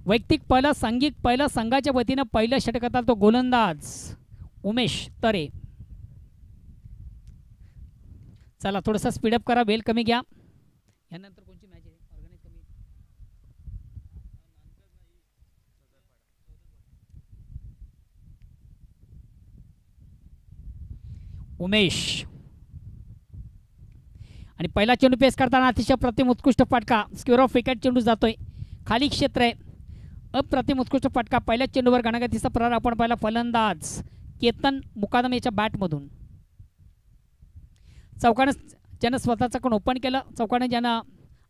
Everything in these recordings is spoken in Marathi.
वैयक्तिक पहिलं सांघिक पहिलं संघाच्या वतीनं पहिलं षटकात तो गोलंदाज उमेश तरे. चला थोडंसं स्पीडअप करा, वेल कमी घ्या. यानंतर कोणची मॅच आहे ऑर्गनाइज कमी. उमेश आणि पहिला चेंडू पेस करताना अतिशय प्रतिम उत्कृष्ट फटका. स्क्वेअर ऑफ विकेट चेंडू जातोय, खाली क्षेत्र आहे. अप्रतिम उत्कृष्ट फटका. पहिल्या चेंडूवर गणागतीचा प्रहार आपण पाहिला. फलंदाज केतन मुकादम याच्या बॅटमधून. चौकानं ज्यानं स्वतःचं अकाउंट ओपन केलं, चौकानं ज्यानं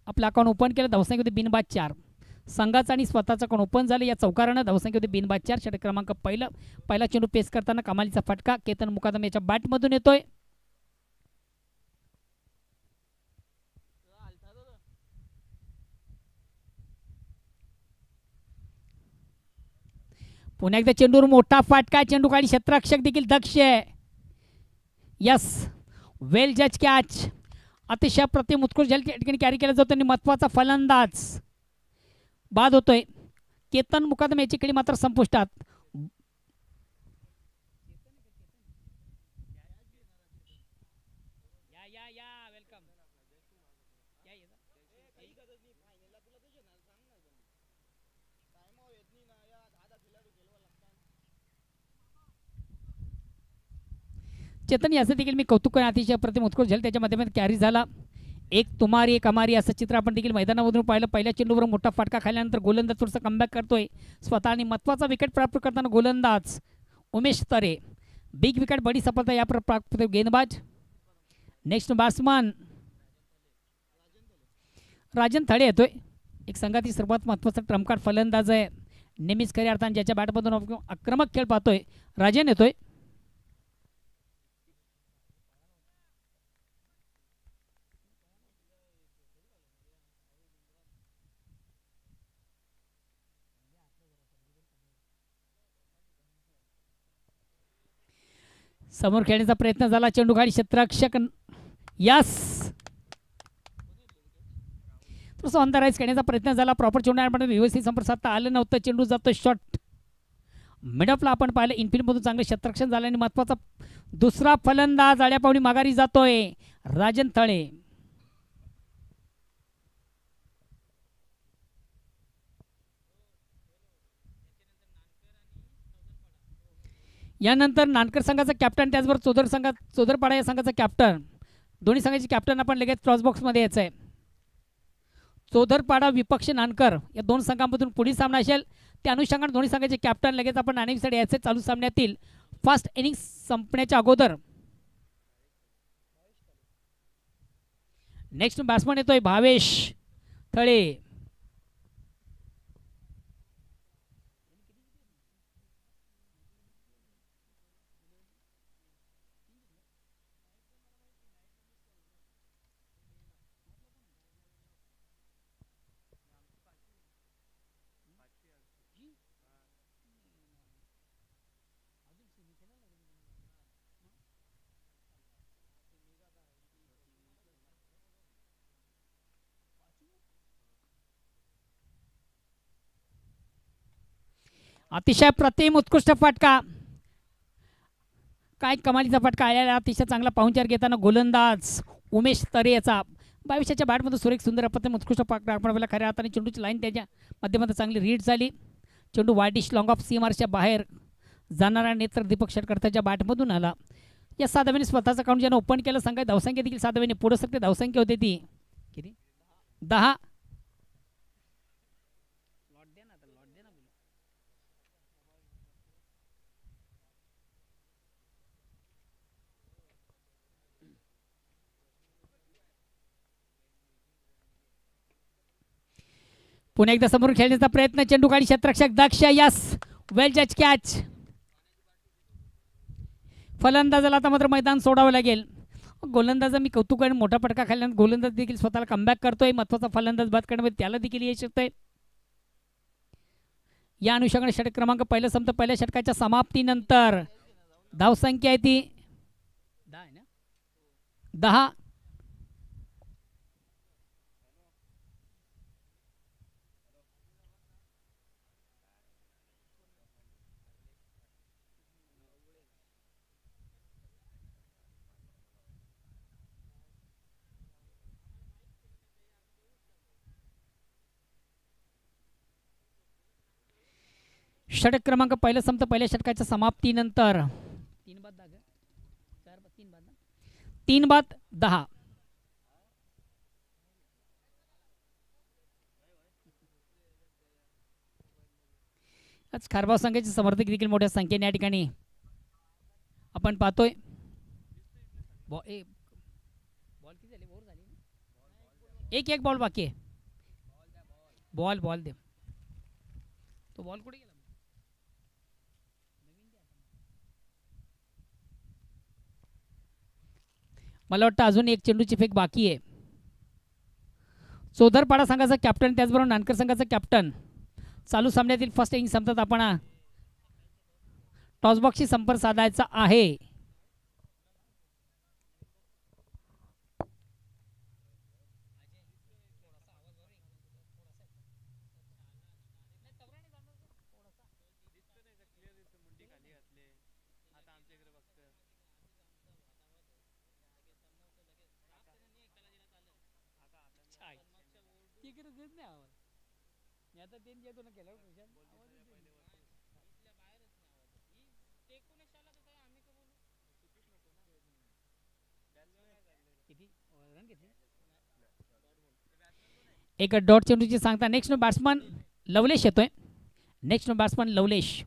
आपलं अकाउंट ओपन केलं, धावसंख्या होती बिनबाद 4. संघाचं आणि स्वतःचं अकाउंट ओपन झालं. या चौकारानं धावसंख्या होती बिनबाद 4. षटक क्रमांक पहिला चेंडू पेस करताना कमालीचा फटका केतन मुकादम याच्या बॅटमधून येतोय. पुन्हा एकदा चेंडूवर मोठा फटका. चेंडू काढी क्षेत्ररक्षक देखील दक्ष आहे. यस, वेल जज कॅच. अतिशय प्रतिम उत्कृष्ट ठिकाणी कॅरी केला जातो आणि महत्त्वाचा फलंदाज बाद होतोय. केतन मुकादम याची खेळी मात्र संपुष्टात. चेतन याचं देखील मी कौतुक करेन. अतिशय प्रतिम उत्कृष्ट झालं, त्याच्या माध्यमातून कॅरी झाला. एक तुमारी एक अमारी असं चित्र आपण देखील मैदानामधून पाहिलं. पहिल्या चेंडूवर मोठा फटका खाल्यानंतर गोलंदाज थोडंसं कमबॅक करतोय स्वतः आणि महत्त्वाचा विकेट प्राप्त करताना गोलंदाज उमेश तरे. बिग विकेट, बडी सफलता या प्राप्त गेंदबाज. नेक्स्ट बॅट्समन राजन थळे येतोय. एक संघातील सर्वात महत्त्वाचा ट्रम्पकार्ड फलंदाज आहे, नेहमीच खऱ्या अर्थाने ज्याच्या बॅटमधून आक्रमक खेळ पाहतोय. राजन येतोय. समोर खेळण्याचा प्रयत्न झाला, चेंडू गाडी क्षेत्ररक्षक. यस, थोडंसं ऑन द राईज खेळण्याचा प्रयत्न झाला. प्रॉपर चेंडू व्यवस्थित संपर्क साधता आलं नव्हतं. चेंडू जातो शॉट मिडअपला आपण पाहिलं. इनफिल्डमधून चांगलं क्षेत्ररक्षण झालं आणि महत्त्वाचा दुसरा फलंदाज आड्यापावली माघारी जातोय राजन थळे. यानंतर नानकर संघाचा कॅप्टन, त्याचबरोबर चोदरपाडा या संघाचा कॅप्टन, दोन्ही संघाचे कॅप्टन आपण लगेच क्रॉस बॉक्समध्ये यायचं आहे. चोदरपाडा विपक्ष नानकर या दोन संघांमधून पुढील सामना असेल. त्या अनुषंगाने दोन्ही संघाचे कॅप्टन लगेच आपण नाणेफेकीसाठी यायचे. चालू सामन्यातील फर्स्ट इनिंग संपण्याच्या अगोदर. नेक्स्ट बॅट्समन येतोय भावेश थळे. अतिशय प्रतिम उत्कृष्ट फटका, काय कमालीचा फटका आलेला. अतिशय चांगला पाहुणचार घेताना गोलंदाज उमेश तरे याचा 22च्या बॅटमध्ये सुरेख सुंदर प्रतिम उत्कृष्ट फटका आपण खऱ्या हाताने. चेंडूची लाईन त्याच्या माध्यमातून चांगली रीड झाली. चेंडू वायडिश लॉंग ऑफ सीमारच्या बाहेर जाणारा नेत्र दीपक शेटकरच्या बॅटमधून आला. या 7 धावांनी स्वतःचं अकाउंट ज्यानं ओपन केलं. संघ धावसंख्या देखील 7 धावांनी पुढे सकते. धावसंख्या होती ती किती 10. पुन्हा एकदा समोरून खेळण्याचा प्रयत्न. चेंडू काढी क्षेत्ररक्षक दक्ष. यस, वेल जज कॅच. फलंदाजाला आता मात्र मैदान सोडावं लागेल. गोलंदाजा मी कौतुक करेन, मोठा फटका खाल्ल्यानंतर गोलंदाज देखील स्वतःला कमबॅक करतोय. महत्त्वाचा फलंदाज बाद करण्यामध्ये त्याला देखील यश येतंय. या अनुषंगाने षटक क्रमांक पहिलं संपतं. पहिल्या षटकाच्या समाप्तीनंतर धावसंख्या आहे ती 10. षटक क्रमांक पहिलं संपतं पहिल्या षटकाच्या समाप्तीनंतर. 3 बाद 10. आज खारबाव संघाचे समर्थक देखील मोठ्या संख्येने या ठिकाणी आपण पाहतोय. बॉल किती झाले? ओव्हर झाली ना? एक बॉल बाकी आहे. बॉल दे. तो बॉल कुठे गेला? मला वाटतं अजून एक चेंडूची फेक बाकी आहे. चोदरपाडा संघाचा कॅप्टन त्याचबरोबर नानकर संघाचा कॅप्टन चालू सामन्यातील फर्स्ट इनिंग संपतात आपण टॉसबॉक्सशी संपर्क साधायचा आहे. एक डॉट चेंडूची सांगता. नेक्स्ट बॅट्समन लवलेश येतोय. Next batsman Lovelesh.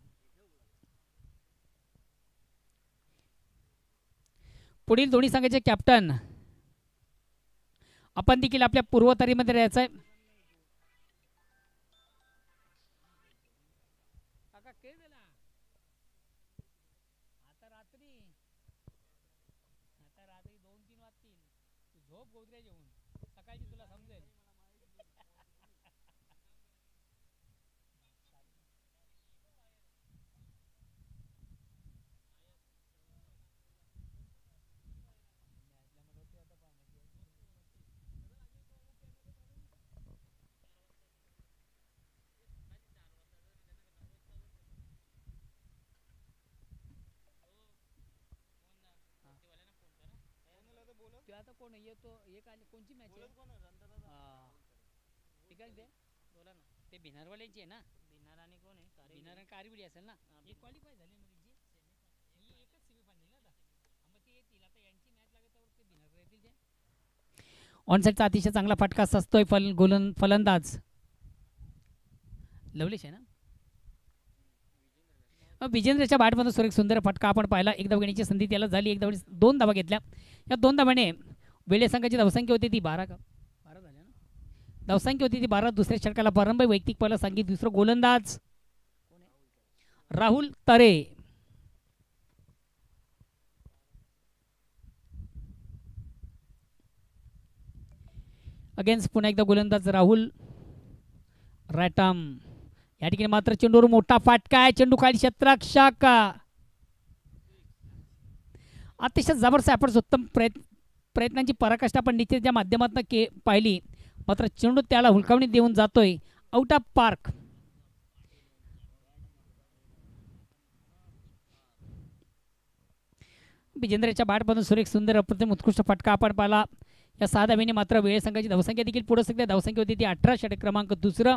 पुढील दोन्ही संघाचे कॅप्टन आपण देखील आपल्या पूर्वतयारीमध्ये राहायचं आहे. आता कोण येतो एक आली कोणची मॅच आहे? ठीक आहे ते बोला ना. ते बिनारवाल्यांची आहे ना. बिनार आणि कोण आहे? बिनार आणि कारबिडी असेल ना. एक क्वालिफाय झाली ना तिची. ही एकच सेमीफायनल ना आता. मग ती येतील आता यांची मॅच लागल्यावर ते बिनार येतील ते. ऑनसाईडचा अतिशय चांगला फटका सचतोय फलंदाज लवलेश आहे ना. विजेंद्रच्या बॅटमधून सुरेख सुंदर फटका आपण पाहिला. एक धाव घेण्याची संधी त्याला झाली. एक धाव 2 धावा घेतल्या. या 2 धावाने वेळे संघाची धावसंख्या होती ती 12 झाल्या ना. धावसंख्या होती ती 12. दुसऱ्या षटकाला प्रारंभ वैयक्तिक पहिला सांगित. दुसरं गोलंदाज राहुल तरे. अगेन्स्ट पुन्हा एकदा गोलंदाज राहुल रॅटम. या ठिकाणी मात्र चेंडूवर मोठा फाटका आहे. चेंडू खाली क्षेत्ररक्षक अतिशय जबरदस्त आपण उत्तम प्रयत्नांची पराकाष्ठा आपण निश्चितच्या माध्यमातून पाहिली. मात्र चेंडू त्याला हुलकावणी देऊन जातोय आउट ऑफ पार्क. विजेंद्रच्या बॅटमधून सुरेख सुंदर अप्रतिम उत्कृष्ट फटका आपण पाहिला. या 6 धावेने मात्र वेळे संघाची धावसंख्या देखील पुढे सध्या धावसंख्या होती ती 18. षटक क्रमांक 2.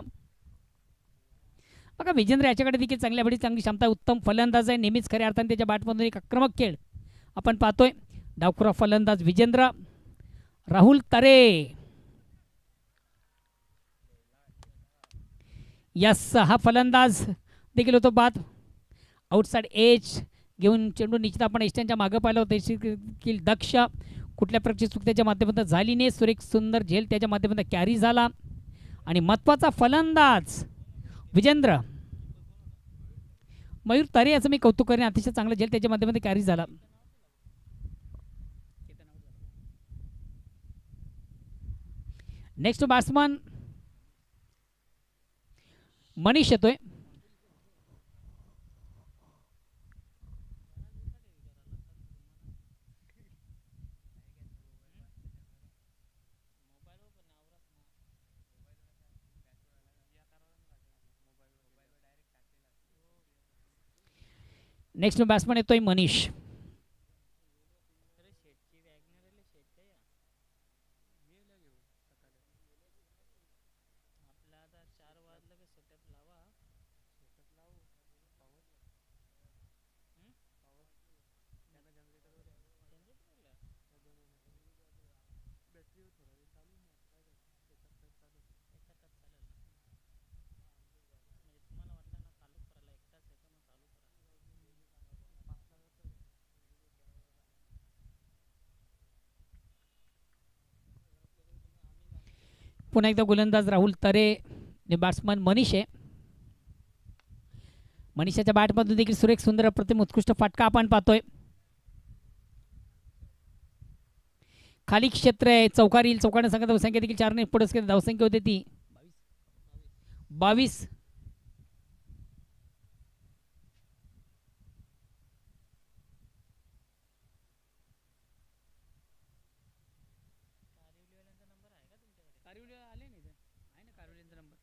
बघा विजेंद्र याच्याकडे देखील चांगली क्षमता उत्तम फलंदाज आहे. नेहमीच खऱ्या अर्थाने त्याच्या बॅटमधून एक आक्रमक खेळ आपण पाहतोय. डावखुरा फलंदाज विजेंद्र. राहुल तरे यस हा फलंदाज देखील होतो बाद. आउटसाइड एज घेऊन चेंडू निश्चित आपण एस्टनच्या मागे पाहिलं होतं. देखील दक्ष कुठल्या प्रकारची चूक त्याच्या माध्यमातून झाली नाही. सुरेख सुंदर झेल त्याच्या माध्यमातून कॅरी झाला. आणि महत्त्वाचा फलंदाज विजेंद्र मयूर तरे याचं मी कौतुक करेन. अतिशय चांगला झेल त्याच्या माध्यमातून कॅरी झाला. नेक्स्ट बॅट्समन मनीष येतोय. नेक्स्ट बॅट्समन येतोय मनीष. पुन्हा एकदा गोलंदाज राहुल तरे आणि बॅट्समन मनीष आहे. मनीषाच्या बॅटमधून देखील सुरेख सुंदर अप्रतिम उत्कृष्ट फटका आपण पाहतोय. खाली क्षेत्र आहे, चौकार येईल. चौकाने संघात धावसंख्या देखील 4 ने पुढे धावसंख्या होती ती 22.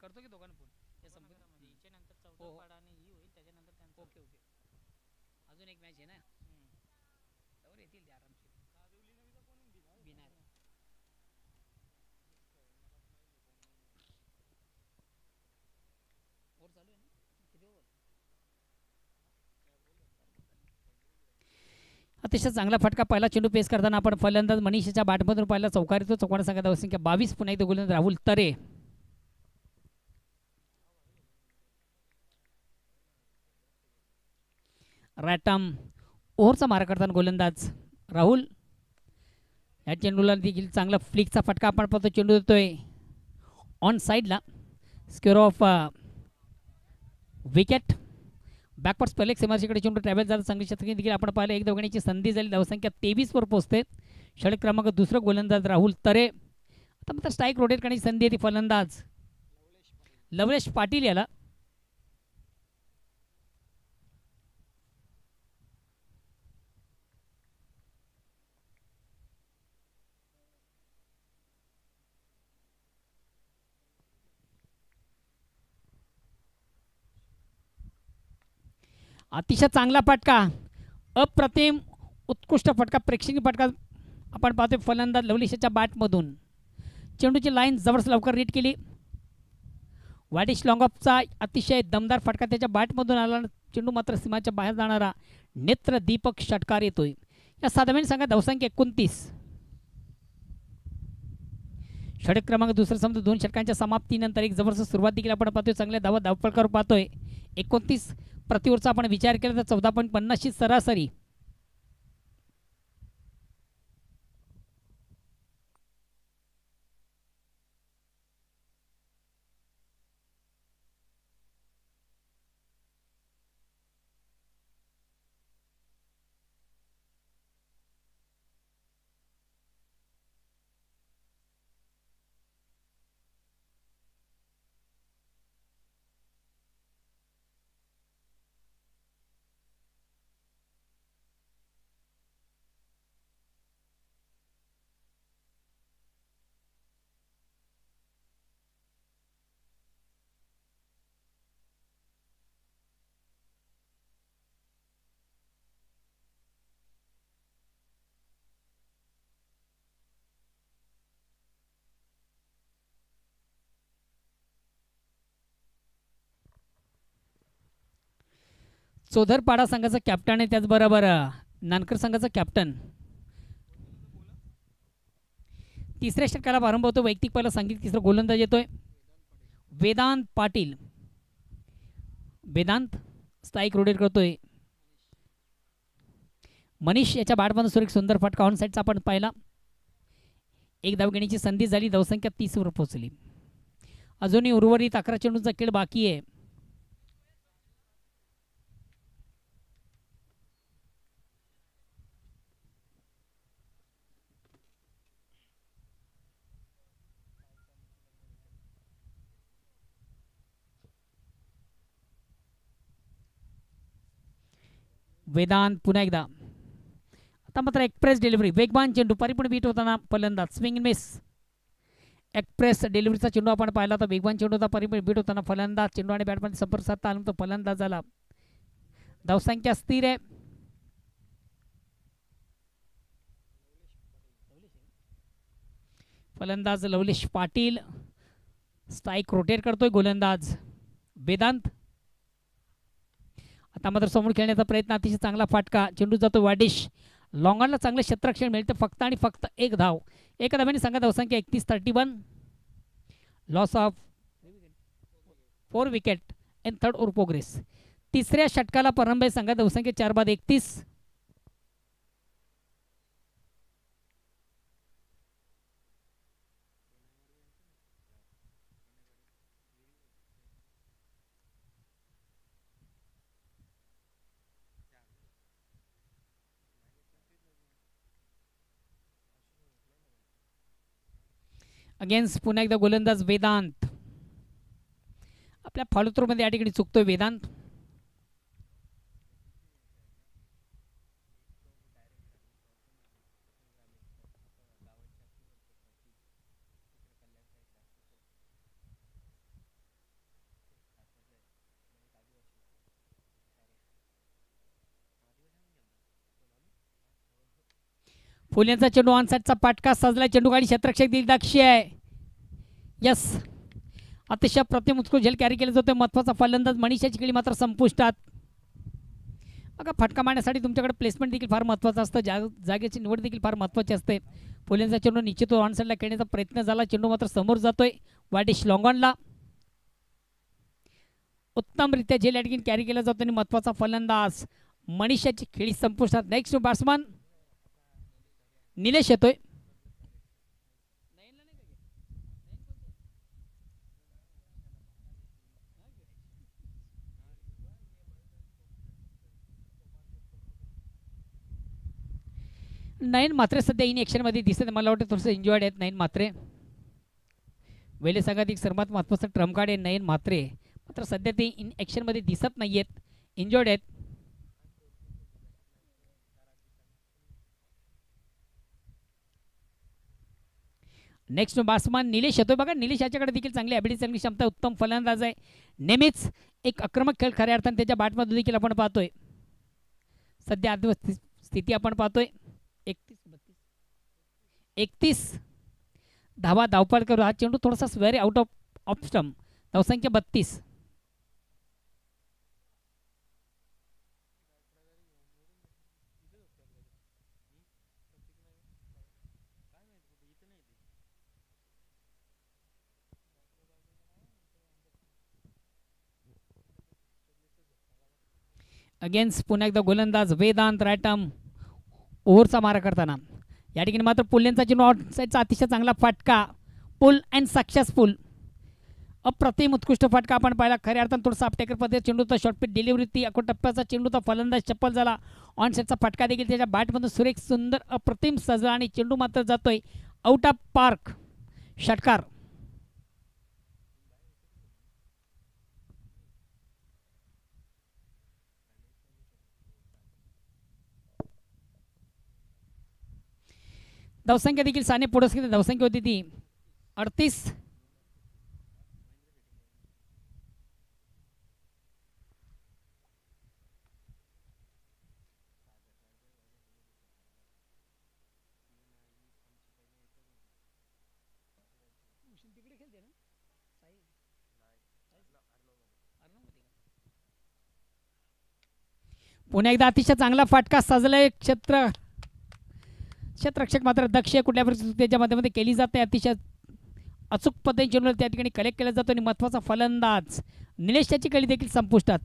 करतो की दोघांना फोन ओके ओके. अजून एक मॅच आहे ना, त्यावर येतील आरामशीर. बिनार और चालू आहे ना, किती ओव्हर. अतिशय चांगला फटका. पहिला चेंडू पेस करताना आपण फलंदाज मनीषाच्या बॅटमधून पहिला चौकार येतो. चौकाने संघात धावसंख्या 22. पुन्हा एकदा गोलंदाज राहुल तरे. रॅटम ओव्हरचा मारा करताना गोलंदाज राहुल. या चेंडूला देखील चांगला फ्लिकचा फटका आपण पाहतो. चेंडू देतोय ऑन साईडला. Square of wicket. बॅकवर्ड्स पहिले सीमारेषेकडे चेंडू ट्रॅव्हल झाला. चांगली शतकी देखील आपण पाहिलं. एक धावण्याची संधी झाली. धावसंख्या 23 वर पोहोचते. षटक क्रमांक दुसरा गोलंदाज राहुल तरे. आता मात्र स्ट्राईक रोटेट करण्याची संधी आहे ती फलंदाज लवलेश पाटील याला. अतिशय चांगला फटका, अप्रतिम उत्कृष्ट फटका, प्रेक्षणीय फटका आपण पाहतोय फलंदाज लवलेशच्या बॅटमधून. चेंडूची लाईन जबरदस्त लवकर रीड केली. वाडिश लॉंगऑफचा अतिशय दमदार फटका त्याच्या बॅटमधून आला. चेंडू मात्र सीमाच्या बाहेर जाणारा नेत्र दीपक षटकार येतोय. या साधारण संघात धावसंख्या 29. षटक क्रमांक दुसरा समजा 2 षटकांच्या समाप्तीनंतर एक जबरदस्त सुरुवात देखील आपण पाहतोय. चांगल्या धावपळकर पाहतोय. 29 प्रति ओव्हरचा आपण विचार केला तर 14.50 ची सरासरी. चोधरपाडा संघाचा कॅप्टन आहे, त्याचबरोबर नानकर संघाचा कॅप्टन. तिसऱ्या षटकाला प्रारंभ होतो. वैयक्तिक पहिला सांगितलं. तिसरा गोलंदाज येतोय वेदांत पाटील. वेदांत स्ट्राईक रोटेट करतोय. मनीष याच्या बॅटमधून सुरेख सुंदर फटका ऑन साईडचा आपण पाहिला. एक धाव घेण्याची संधी झाली. धावसंख्या 30 वर पोहोचली. अजूनही उर्वरित 11 चेंडूंचा खेळ बाकी आहे. वेदांत पुन्हा एकदा. आता मात्र एक्सप्रेस डिलिव्हरी, वेगवान चेंडू परिपूर्ण बीट होताना फलंदाज स्विंग मिस. एक्सप्रेस डिलिव्हरीचा चेंडू आपण पाहिला तर वेगवान चेंडू होता. परिपूर्ण बीट होताना फलंदाज चेंडू आणि बॅटमध्ये संपर्क साधता आला तो फलंदाजाला. धावसंख्या स्थिर आहे. फलंदाज लवलेश पाटील. स्ट्राईक रोटेट करतोय गोलंदाज वेदांत. आता मात्र समोर खेळण्याचा प्रयत्न. अतिशय चांगला फटका. चेंडू जातो वाडिश लॉंगॉनला. चांगले क्षेत्ररक्षण मिळते. फक्त आणि फक्त एक धाव. एका धाव्याने संघात धावसंख्या 31-31. Loss of 4 wicket in third over progress. तिसऱ्या षटकाला प्रारंभ आहे. संघात धावसंख्या 4 बाद 31. अगेन्स्ट पुन्हा एकदा गोलंदाज वेदांत. आपल्या फॉलोथ्रोमध्ये या ठिकाणी चुकतोय वेदांत. फुलेंचा चेंडू ऑन साईडचा पाटका सजला. चेंडू गाडी क्षेत्ररक्षक दिल दक्ष आहे. यस, अतिशय प्रतिम उत्कृष्ट झेल कॅरी केलं जातं. महत्त्वाचा फलंदाज मनीषाची खेळी मात्र संपुष्टात. बघा, फटका मारण्यासाठी तुमच्याकडे प्लेसमेंट देखील फार महत्त्वाचं असतं. जागेची निवड देखील फार महत्त्वाची असते. फुलेंचा चेंडू निश्चित ऑन साईडला खेळण्याचा प्रयत्न झाला. चेंडू मात्र समोर जातोय. वाडिश लॉंगॉनला उत्तमरित्या झेल या ठिकाणी कॅरी केला जातो आणि महत्त्वाचा फलंदाज मनीषाची खेळी संपुष्टात. नेक्स्ट बॅट्समन निलेश येतोय. नयन मात्रे सध्या इन ॲक्शनमध्ये दिसत. मला वाटतं थोडंसं एन्जॉयड आहेत नयन मात्रे. वेले संघात एक सर्वात महत्त्वाचा ट्रम्प कार्ड आहे नयन मात्रे. मात्र सध्या ते इन ॲक्शनमध्ये दिसत नाही आहेत, एन्जॉयड आहेत. नेक्स्ट बॅट्समन निलेश येतोय. बघा, निलेश याच्याकडे देखील चांगली ॲबिलिटी, चांगली क्षमता, उत्तम फलंदाज आहे. नेहमीच एक आक्रमक खेळ खऱ्या अर्थाने त्याच्या बॅटमध्ये देखील आपण पाहतोय. सध्या अर्ध स्थिती आपण पाहतोय 31 धावा धावपळ करू. हा चेंडू थोडासा स्वेअर आउट ऑफ स्टंप. धावसंख्या 32. अगेन्स्ट पुन्हा एकदा गोलंदाज वेदांत रायटम ओव्हरचा मारा करताना. या ठिकाणी मात्र पुल्यांचा चेंडू आउटसाईडचा अतिशय चांगला फटका. पुल अँड सक्सेसफुल. अप्रतिम उत्कृष्ट फटका आपण पाहिला. खऱ्या अर्थानं थोडासा अपटेकर पद्धती चेंडूचा शॉर्टपिट डिलिव्हरी ती अको टप्प्याचा चेंडूचा फलंदाज चप्पल झाला. ऑन साईडचा फटका देखील त्याच्या बॅटमधून सुरेख सुंदर अप्रतिम सजला आणि चेंडू मात्र जातोय आउट ऑफ पार्क. षटकार. धावसंख्या देखील साने पुरस्कृत धावसंख्या होती ती 38. पुन्हा एकदा अतिशय चांगला फटका सजलाय. क्षेत्ररक्षक मात्र दक्ष कुठल्या परिस्थितीत त्याच्या माध्यमामध्ये केली जाते. अतिशय अचूक पद्धतीने चेंडू त्या ठिकाणी कलेक्ट केला जातो आणि महत्त्वाचा फलंदाज निलेश त्याची कळी देखील संपुष्टात.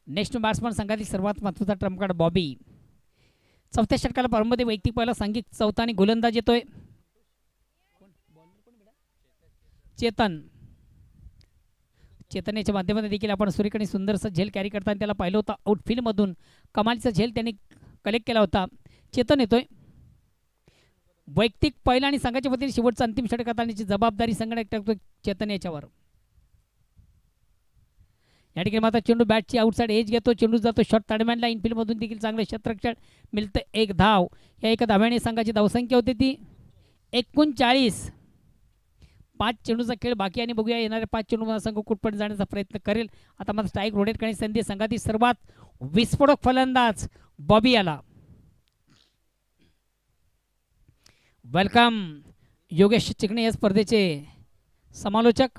नेक्स्ट बॅट्समन संघातील सर्वात महत्त्वाचा ट्रम्प कार्ड बॉबी. चौथ्या षटकाला प्रारंभामध्ये वैयक्तिक पहिला सांघिक चौथा आणि गोलंदाज येतोय चेतन. चेतनेच्या माध्यमातून देखील आपण सुरेख सुंदरसा झेल कॅरी करताना त्याला पाहिलं होतं. आउटफील्डमधून कमालीचा झेल त्यांनी कलेक्ट केला होता. चेतन येतोय. वैयक्तिक पहिला आणि संघाच्या वतीने शेवटचा अंतिम षटक हाताळण्याची जबाबदारी संघटक टाकतो चेतन याच्यावर. या ठिकाणी मात्र चेंडू बॅटची आउटसाइड एज घेतो. चेंडू जातो शॉर्ट तडम्यानला. इनफिल्डमधून देखील चांगलं क्षेत्ररक्षण मिळतं. एक धाव. या एका धाव्याने संघाची धावसंख्या होती ती 39. 5 चेंडूचा खेळ बाकी आणि बघूया येणाऱ्या 5 चेंडू संघ कुठपर्यंत जाण्याचा प्रयत्न करेल. आता मात्र स्ट्राईक रोटेट करण्याची संधी संघातील सर्वात विस्फोटक फलंदाज बॉबी आला. वेलकम योगेश चिकणे या स्पर्धेचे समालोचक.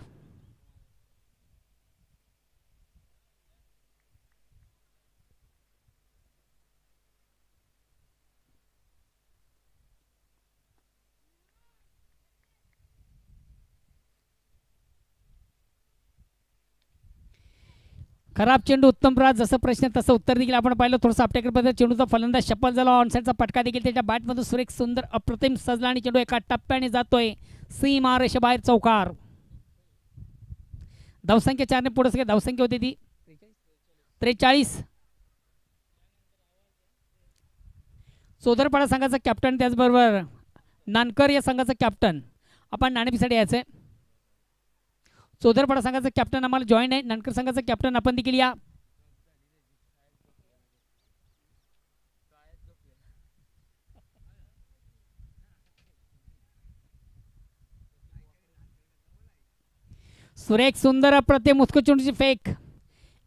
खराब चेंडू उत्तम राज जसं प्रश्न तसं उत्तर देखील आपण पाहिलं. थोडंसं आपल्याकडे पद्धत चेंडूचा फलंदाज शपल झाला. ऑनसाईडचा पटका देखील त्याच्या बॅटमधून सुरेख सुंदर अप्रतिम सजला आणि चेंडू एका टप्प्याने जातोय सीमा रेषेबाहेर चौकार. धावसंख्या 4 ने पुढे धावसंख्या होती ती 43. चोदरपाडा संघाचा कॅप्टन त्याचबरोबर नानकर या संघाचा कॅप्टन आपण नाणेफेकीसाठी यायचंय. चोदरपाडा संघाचा कॅप्टन आम्हाला जॉईन आहे. नानकर संघाचा कॅप्टन आपण देखील या. सुरेख सुंदर अप्रतिम उत्कृष्ट चेंडूची फेक.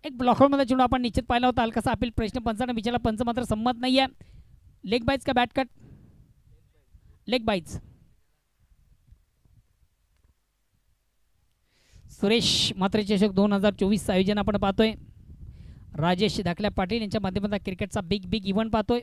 एक ब्लॉकआउटमध्ये चेंडू आपण निश्चित पाहिला होता. हलकासा अपील प्रश्न पंचांना विचारला. पंच मात्र संमत नाही आहे. लेग बाईज का bat cut? Leg byes. Suresh Mhatre चषक 2024 आयोजन आपण पाहतोय. राजेश धाकल्या पाटील यांच्या माध्यमातून क्रिकेटचा बिग इव्हेंट पाहतोय.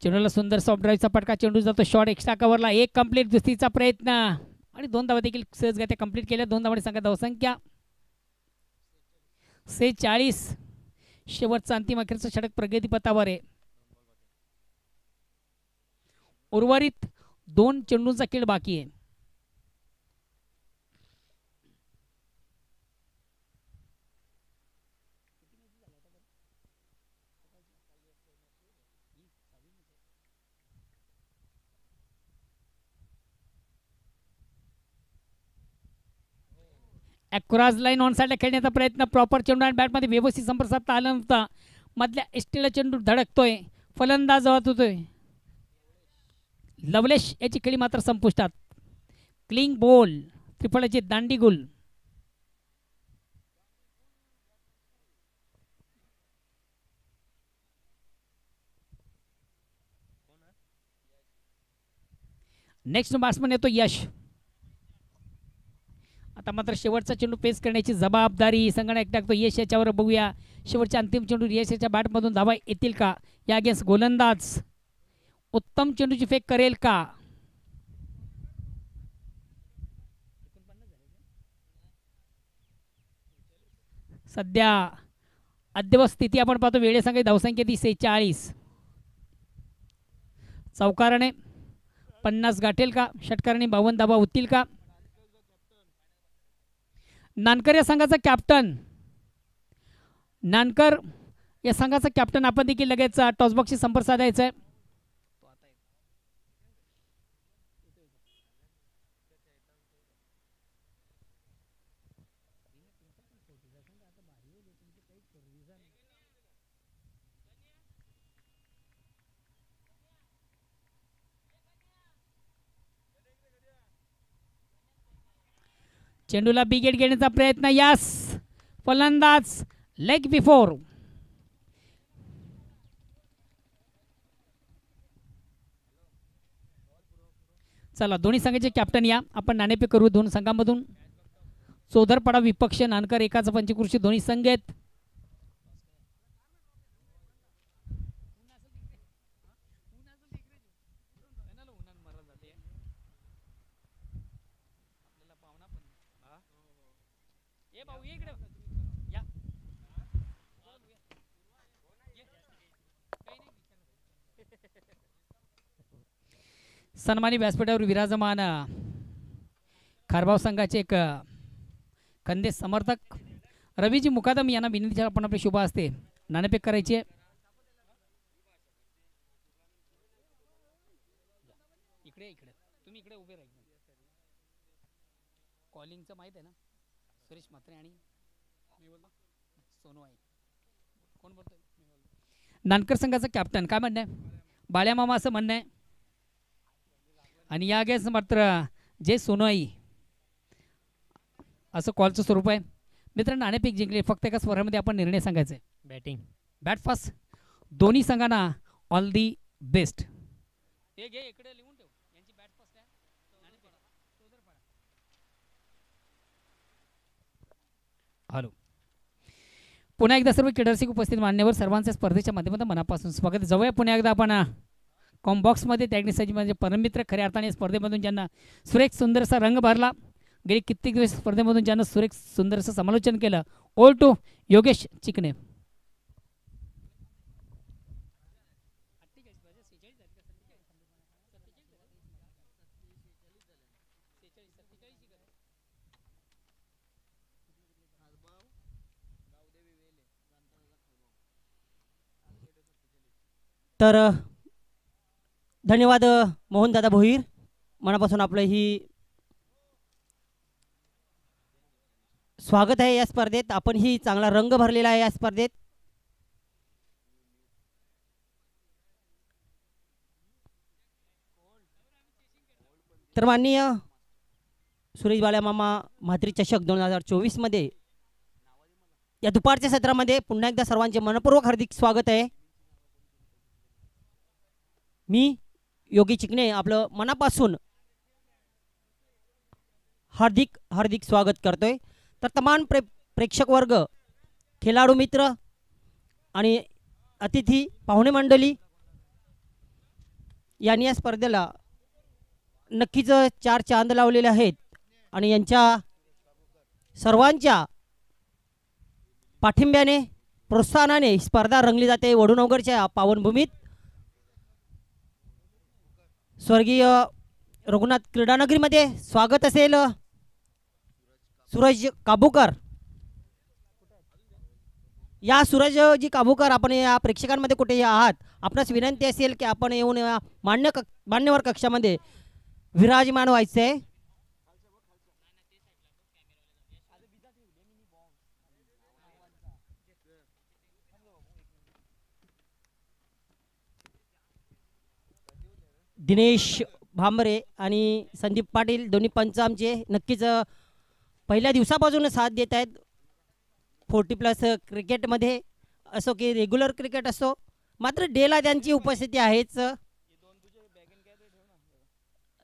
चेंडूला सुंदर सॉफ्ट ड्राईव्हचा पटका. चेंडू जातो शॉट एक्स्ट्रा कव्हरला. एक कंप्लीट दुसरीचा प्रयत्न आणि 2 धावा देखील सहजगत्या कंप्लीट केल्या. 2 धावांनी संघात धावसंख्या 46. शेवटचा अंतिम अखेरचा षटक प्रगतीपथावर आहे. उर्वरित 2 चेंडूंचा खेळ बाकी आहे. क्रॉस लाईन ऑन साईडला खेळण्याचा प्रयत्न. प्रॉपर चेंडू आणि बॅटमध्ये व्यवस्थित संपर्क साधता आला नव्हता. मधल्या एसटीला चेंडू धडकतोय. फलंदाज जवळ होतोय. लवलेश याची खेळी मात्र संपुष्टात. क्लिंग बॉल त्रिफळाची दांडी गुल. नेक्स्ट बॅट्समन येतो यश. आता मात्र शेवटचा चेंडू पेस करण्याची जबाबदारी संघाने टाकतो यश याच्यावर. बघूया शेवटच्या अंतिम चेंडू यश याच्या बॅटमधून धावा येतील का? या अगेन्स्ट गोलंदाज उत्तम चेंडूची फेक करेल का? सध्या अद्ययावत स्थिती आपण पाहतो. वेळे संघ धावसंख्या ती 46. चौकाराने 50 गाठेल का? षटकाराने 52 धावा होतील का? नानकर या संघाचा कॅप्टन. नानकर या संघाचा कॅप्टन आपण देखील लगेच टॉसबॉक्सशी संपर्क साधायचा आहे. चेंडूला बिगेट घेण्याचा प्रयत्न. यास फलंदाज लेग बिफोर. चला दोन्ही संघाचे कॅप्टन या. आपण नाणेफेक करू दोन संघांमधून. चोदरपाडा विपक्ष नानकर एकाच पंचकृषी दोन्ही संघ आहेत. सन्मानी व्यासपीठावर विराजमान खारबाव संघाचे एक खंदे समर्थक रवीजी मुकादम यांना विनंती आपण आपले शुभ असते नाणेफेक करायची आहे. इकडे तुम्ही इकडे उभे राहा. कॉलिंगचं माहित आहे ना, सुरेश म्हात्रे आणि सोनू आहे. कोण बोलतोय? नानकर संघाचा कॅप्टन काय म्हणणं आहे? बाळ्या मामा असं म्हणणं आहे. आणि या गॅस मात्र जे सोनूआई असं कॉलचं स्वरूप आहे. मित्रांनो नाणेफेक जिंकले. फक्त एका स्वरामध्ये आपण निर्णय सांगायचा आहे. Batting bat fast. दोन्ही संघांना ऑल दी बेस्ट. हे घे इकडे लिहून ठेव. यांची बॅट फास्ट आहे. हॅलो. पुन्हा एकदा सर्व क्रीडारसिक उपस्थित मान्यवर सर्वांच्या स्पर्धेच्या माध्यमातून मनापासून स्वागत. जाऊया पुन्हा एकदा आपण कॉम्बॉक्समध्ये त्यागणीसाठी म्हणजे परममित्र खऱ्या अर्थाने स्पर्धेमधून ज्यांना सुरेख सुंदरसा रंग भरला, गेली कित्येक दिवस स्पर्धेमधून ज्यांना सुरेख सुंदरसं समालोचन केलं, ओल टू योगेश चिकणे. तर धन्यवाद मोहनदादा भोईर. मनापासून आपलं ही स्वागत आहे या स्पर्धेत. आपण ही चांगला रंग भरलेला आहे या स्पर्धेत. तर माननीय सुरेश बाळ्या मामा म्हात्रे चषक 2024 मध्ये या दुपारच्या सत्रामध्ये पुन्हा एकदा सर्वांचे मनपूर्वक हार्दिक स्वागत आहे. मी योगी चिकणे आपलं मनापासून हार्दिक हार्दिक स्वागत करतोय. तर तमाम प्रेक्षक वर्ग, खेळाडू मित्र आणि अतिथी पाहुणे मंडळी यांनी या स्पर्धेला नक्कीच 4 चांद लावलेले आहेत आणि यांच्या सर्वांच्या पाठिंब्याने प्रोत्साहनाने स्पर्धा रंगली जाते. वडूनगरच्या पावनभूमीत स्वर्गीय रघुनाथ क्रीडानगरीमध्ये स्वागत असेल सूरज काबूकर. या सूरजजी काबूकर, आपण या प्रेक्षकांमध्ये कुठेही आहात, आपणास विनंती असेल की आपण येऊन मान्यवर कक्षामध्ये विराजमान व्हायचे आहे. दिनेश भांबरे आणि संदीप पाटील दोन्ही पंच आमचे नक्कीच पहिल्या दिवसापासून साथ देत आहेत. 40+ क्रिकेटमध्ये असो की रेग्युलर क्रिकेट असो, मात्र डेला त्यांची उपस्थिती आहेच.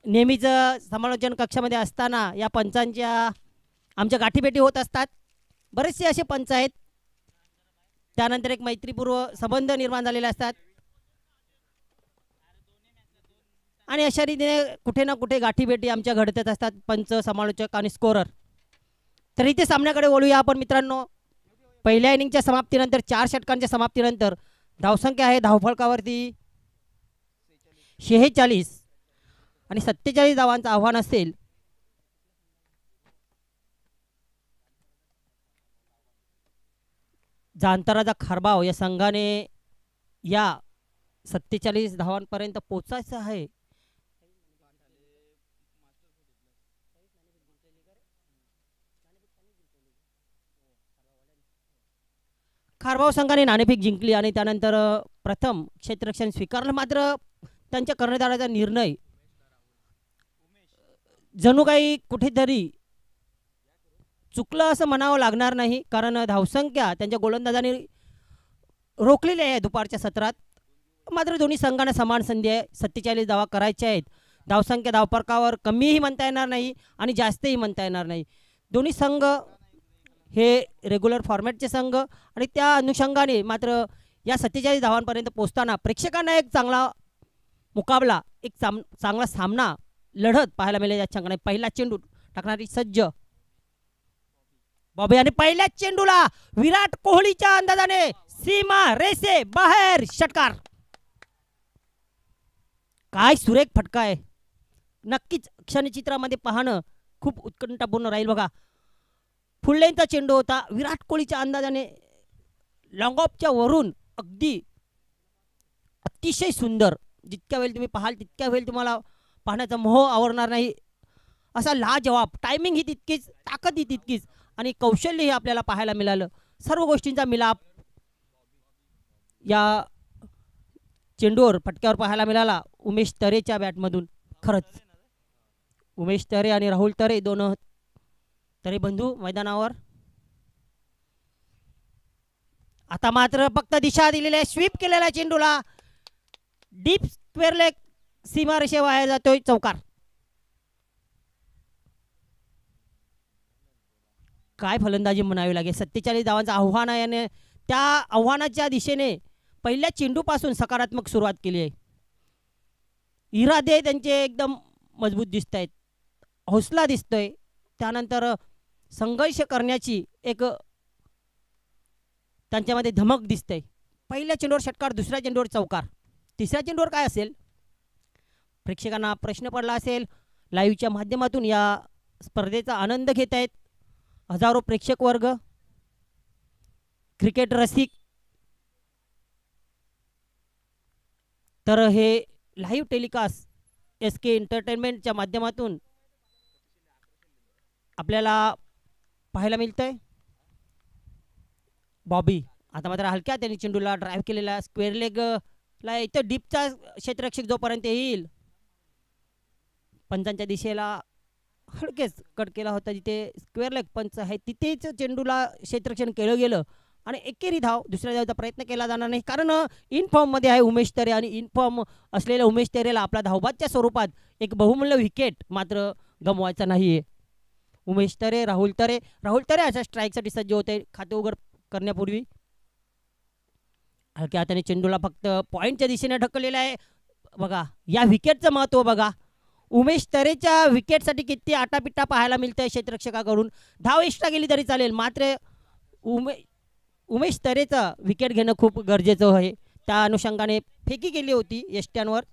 नेहमीच समालोचन कक्षामध्ये असताना या पंचांच्या आमच्या गाठीभेटी होत असतात. बरेचसे असे पंच आहेत, त्यानंतर एक मैत्रीपूर्व संबंध निर्माण झालेले असतात आणि अशा रीतीने कुठे ना कुठे गाठीभेटी आमच्या घडतच असतात, पंच, समालोचक आणि स्कोरर. तर इथे सामन्याकडे वळूया आपण मित्रांनो. पहिल्या इनिंगच्या समाप्तीनंतर 4 षटकांच्या समाप्तीनंतर धावसंख्या आहे धावफलकावरती 46 आणि 47 धावांचं आव्हान असेल. जांतराचा खारबाव या संघाने या 47 धावांपर्यंत पोहोचायचं आहे. खारबाव संघाने नाणेफेक जिंकली आणि त्यानंतर प्रथम क्षेत्ररक्षण स्वीकारलं. मात्र त्यांच्या कर्णधाराचा निर्णय जणू काही कुठेतरी चुकलं असं म्हणावं लागणार नाही, कारण धावसंख्या त्यांच्या गोलंदाजाने रोखलेली आहे दुपारच्या सत्रात. मात्र दोन्ही संघांना समान संधी आहे. 47 धावा करायच्या आहेत. धावसंख्या धावफलकावर कमीही म्हणता येणार नाही आणि जास्तही म्हणता येणार नाही. दोन्ही संघ हे रेग्युलर फॉर्मॅटचे संघ आणि त्या अनुषंगाने मात्र या 47 धावांपर्यंत पोहोचताना प्रेक्षकांना एक चांगला मुकाबला, एक चांगला सामना लढत पाहायला मिळेल. या संघाने पहिला चेंडू टाकणारी सज्ज बॉबी आणि पहिल्याच चेंडूला विराट कोहलीच्या अंदाजाने सीमा रेसे बाहेर षटकार. काय सुरेख फटका आहे. नक्कीच क्षणचित्रामध्ये पाहणं खूप उत्कंठापूर्ण राहील. बघा, फुल लेनचा चेंडू होता. विराट कोहलीच्या अंदाजाने लॉंग ऑफच्या वरून अगदी अतिशय सुंदर. जितक्या वेळ तुम्ही पाहाल तितक्या वेळ तुम्हाला पाहण्याचा मोह आवरणार नाही असा लाजवाब, टायमिंग ही तितकीच, ताकद ही तितकीच आणि कौशल्यही आपल्याला पाहायला मिळालं. सर्व गोष्टींचा मिलाप या चेंडूवर फटक्यावर पाहायला मिळाला उमेश तरेच्या बॅटमधून. खरंच उमेश तरे आणि राहुल तरे दोन तरे बंधू मैदानावर. आता मात्र फक्त दिशा दिलेली आहे, स्वीप केलेला चेंडूला डीप स्क्वेअर लेग सीमारेषेबाहेर जातोय, चौकार. काय फलंदाजी म्हणावी लागेल. 47 धावांचं आव्हान आहे आणि त्या आव्हानाच्या दिशेने पहिल्या चेंडूपासून सकारात्मक सुरुवात केली आहे. इरादे त्यांचे एकदम मजबूत दिसत आहेत, हौसला दिसतोय, त्यानंतर संघर्ष करण्याची एक त्यांच्यामध्ये धमक दिसते. पहिल्या चेंडूवर षटकार, दुसऱ्या चेंडूवर चौकार, तिसऱ्या चेंडूवर काय असेल. प्रेक्षकांना प्रश्न पडला असेल. लाईव्हच्या माध्यमातून या स्पर्धेचा आनंद घेत आहेत हजारो प्रेक्षक वर्ग, क्रिकेट रसिक. तर हे लाईव्ह टेलिकास्ट SK एंटरटेनमेंटच्या माध्यमातून आपल्याला पाहायला मिळतंय. बॉबी आता मात्र हलक्या त्यांनी चेंडूला ड्राईव्ह केलेला, स्क्वेअर लेगला इथं डीपचा क्षेत्ररक्षक जोपर्यंत येईल पंचांच्या दिशेला हलकेच कट केला होता, जिथे स्क्वेअर लेग पंच आहे तिथेच चेंडूला क्षेत्ररक्षण केलं गेलं आणि एकेरी धाव, दुसऱ्या धावचा प्रयत्न केला जाणार नाही. कारण इन फॉर्ममध्ये आहे उमेश तरे आणि इन फॉर्म असलेल्या उमेश तरेला आपला धावबादच्या स्वरूपात एक बहुमूल्य विकेट मात्र गमवायचा नाही आहे. उमेश तरे, राहुल तरे अशा स्ट्राईकसाठी सज्ज होते खाते उघड करण्यापूर्वी. हलक्या हाताने चेंडूला फक्त पॉईंटच्या दिशेने ढकललेला आहे. बघा या विकेटचं महत्त्व बघा. उमेश तरेच्या विकेटसाठी किती आटापिट्टा पाहायला मिळतंय क्षेत्ररक्षकाकडून. धाव एक्स्ट्रा गेली तरी चालेल, मात्र उमेश तरेचं विकेट घेणं खूप गरजेचं आहे. त्या अनुषंगाने फेकी केली होती यष्ट्यांवर,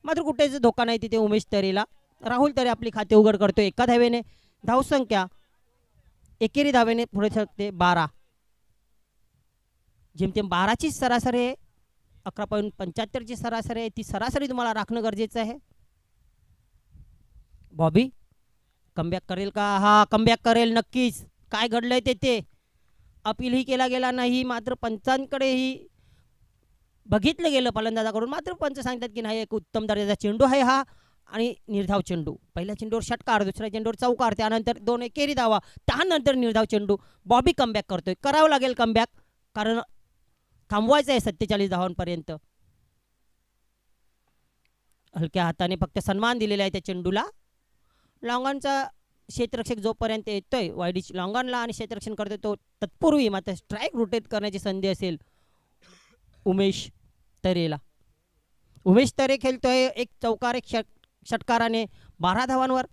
मात्र कुठेच धोका नाही तिथे उमेश तरेला. राहुल तरे आपली खाते उघड करतोय एका धावेने. धावसंख्या एकेरी धावेने पुढे शकते 12. जेमतेम 12ची सरासरी आहे, 11.75ची सरासरी आहे. ती सरासरी तुम्हाला राखणं गरजेचं आहे. बॉबी कमबॅक करेल का? हा कमबॅक करेल नक्कीच. काय घडलंय ते अपीलही केला गेला नाही, मात्र पंचांकडेही बघितलं गेलं फलंदाजाकडून, मात्र पंच सांगतात की नाही एक उत्तम दर्जाचा चेंडू आहे हा आणि निर्धाव चेंडू. पहिल्या चेंडूवर षटकार, दुसऱ्या चेंडूवर चौकार, त्यानंतर 2 एकेरी धावा, त्यानंतर निर्धाव चेंडू. बॉबी कमबॅक करतोय, करावं लागेल कमबॅक, कारण थांबवायचं आहे 47 धावांपर्यंत. हलक्या हाताने फक्त सन्मान दिलेला आहे त्या चेंडूला. लॉंगॉनचा क्षेत्ररक्षक जोपर्यंत येतोय वाईडिच लॉंगॉनला आणि क्षेत्ररक्षण करतोय तो तत्पूर्वी मात्र स्ट्राईक रोटेट करण्याची संधी असेल उमेश तरेला. उमेश तरे खेळतोय एक चौकार, एक षटकाराने 12 धावांवर,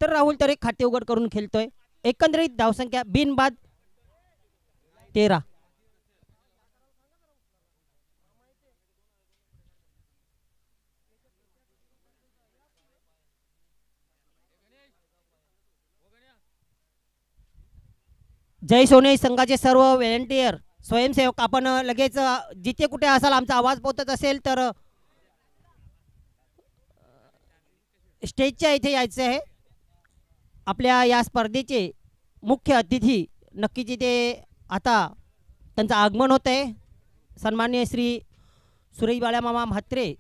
तर राहुल तरे खाते उघड करून खेळतोय. एकंदरीत धावसंख्या बिनबाद 13. जय सोने संघाचे सर्व व्हॉलंटियर स्वयंसेवक आपण लगेच जिथे कुठे असाल आमचा आवाज पोहोचत असेल तर स्टेजच्या इथे यायचं आहे. आपल्या या स्पर्धेचे मुख्य अतिथी नक्कीच इथे आता त्यांचं आगमन होत आहे. सन्माननीय श्री सुरेश बाळामामा म्हात्रे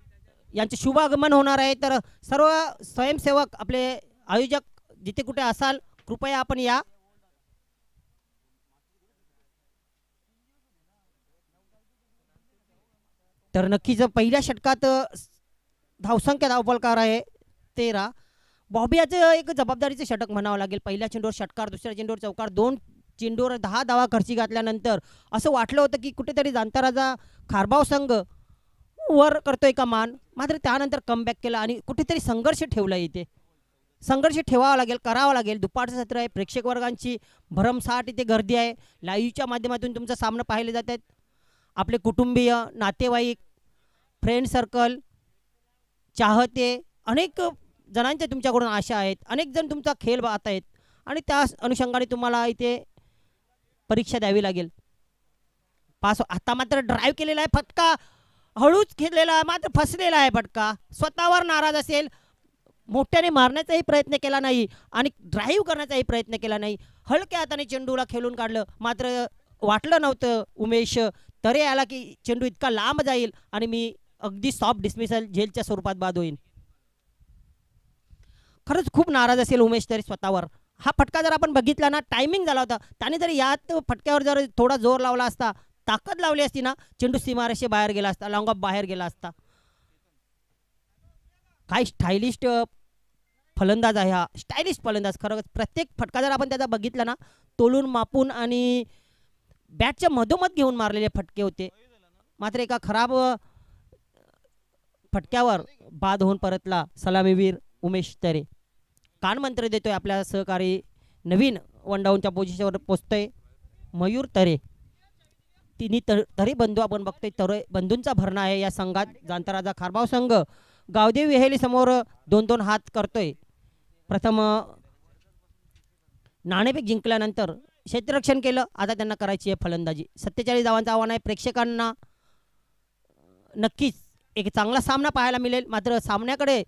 यांचे शुभ आगमन होणार आहे. तर सर्व स्वयंसेवक आपले आयोजक जिथे कुठे असाल कृपया आपण या. तर नक्कीच पहिल्या षटकात धावसंख्या धावफलकार आहे 13. बॉबियाचं एक जबाबदारीचं षटक म्हणावं लागेल. पहिल्या चेंडूवर षटकार, दुसऱ्या चेंडूवर चौकार, 2 चेंडूवर 10 धावा खर्ची घातल्यानंतर असं वाटलं होतं की कुठेतरी जाणताराचा खारबाव संघ वर करतोय का मान, मात्र त्यानंतर कमबॅक केला आणि कुठेतरी संघर्ष ठेवला. इथे संघर्ष ठेवावा लागेल, करावा लागेल. दुपारचं सत्र आहे, प्रेक्षक वर्गांची भरमसाठ इथे गर्दी आहे. लाईव्हच्या माध्यमातून तुमचा सामना पाहिले जात आहेत. आपले कुटुंबीय, नातेवाईक, फ्रेंड सर्कल, चाहते, अनेक जणांच्या तुमच्याकडून आशा आहेत. अनेक जण तुमचा खेळ पाहत आहेत आणि त्या अनुषंगाने तुम्हाला इथे परीक्षा द्यावी लागेल. पास आता मात्र ड्राईव्ह केलेला आहे, फटका हळूच खेळलेला मात्र फसलेला आहे फटका. स्वतःवर नाराज असेल मोठ्याने मारण्याचाही प्रयत्न केला नाही आणि ड्राईव्ह करण्याचाही प्रयत्न केला नाही. हलक्या हाताने चेंडूला खेळून काढलं. मात्र वाटलं नव्हतं उमेश तरे आला की चेंडू इतका लांब जाईल आणि मी अगदी सॉफ्ट डिस्मिसल झेलच्या स्वरूपात बाद होईल. खरंच खूप नाराज असेल उमेश तरे स्वतःवर. हा फटका जर आपण बघितला ना, टायमिंग झाला होता. त्याने जर यात फटक्यावर जर थोडा जोर लावला असता, ताकद लावली असती ना, चेंडू सीमारेषे बाहेर गेला असता, लॉंग ऑफ बाहेर गेला असता. काय स्टायलिस्ट फलंदाज आहे हा, स्टायलिश फलंदाज. खरं प्रत्येक फटका जर आपण त्याचा बघितला ना, तोलून मापून आणि बॅटच्या मधोमध घेऊन मारलेले फटके होते. मात्र एका खराब फटक्यावर बाद होऊन परतला सलामीवीर उमेश तरे. कानमंत्र देतोय आपल्या सहकारी नवीन वनडाऊनच्या पोझिशनवर पोचतोय मयूर तरे. तिन्ही तरी बंधू आपण बघतोय. तरे बंधूंचा भरणा आहे या संघात. जांतराजा खारबाव संघ गावदेवी वेहेली समोर 2-2 हात करतोय. प्रथम नाणेफेक जिंकल्यानंतर क्षेत्ररक्षण केलं. आता त्यांना करायची आहे फलंदाजी. 47 धावांचं आव्हान आहे. प्रेक्षकांना नक्कीच एक चांगला सामना पाहायला मिळेल. मात्र सामन्याकडे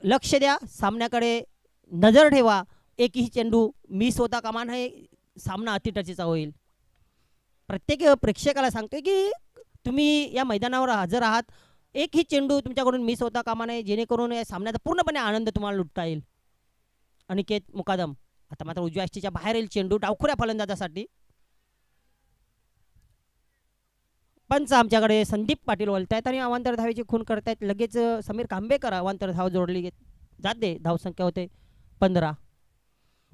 लक्ष द्या, सामन्याकडे नजर ठेवा. एकही चेंडू मिस होता कामा नये. सामना अतिटचेचा होईल. प्रत्येक प्रेक्षकाला सांगतोय की तुम्ही या मैदानावर हजर आहात. एकही चेंडू तुमच्याकडून मिस होता कामा नये, जेणेकरून या सामन्याचा पूर्णपणे आनंद तुम्हाला लुटता येईल. अनिकेत मुकादम आता मात्र उजव्या अष्टीच्या बाहेर येईल चेंडू डावखुऱ्या फलंदाजासाठी. पंच आमच्याकडे संदीप पाटील बोलतायत आणि अवांतर धावेची खून करतायत. लगेच समीर कांबेकर अवांतर धाव जोडली जाते. धावसंख्या होते 15.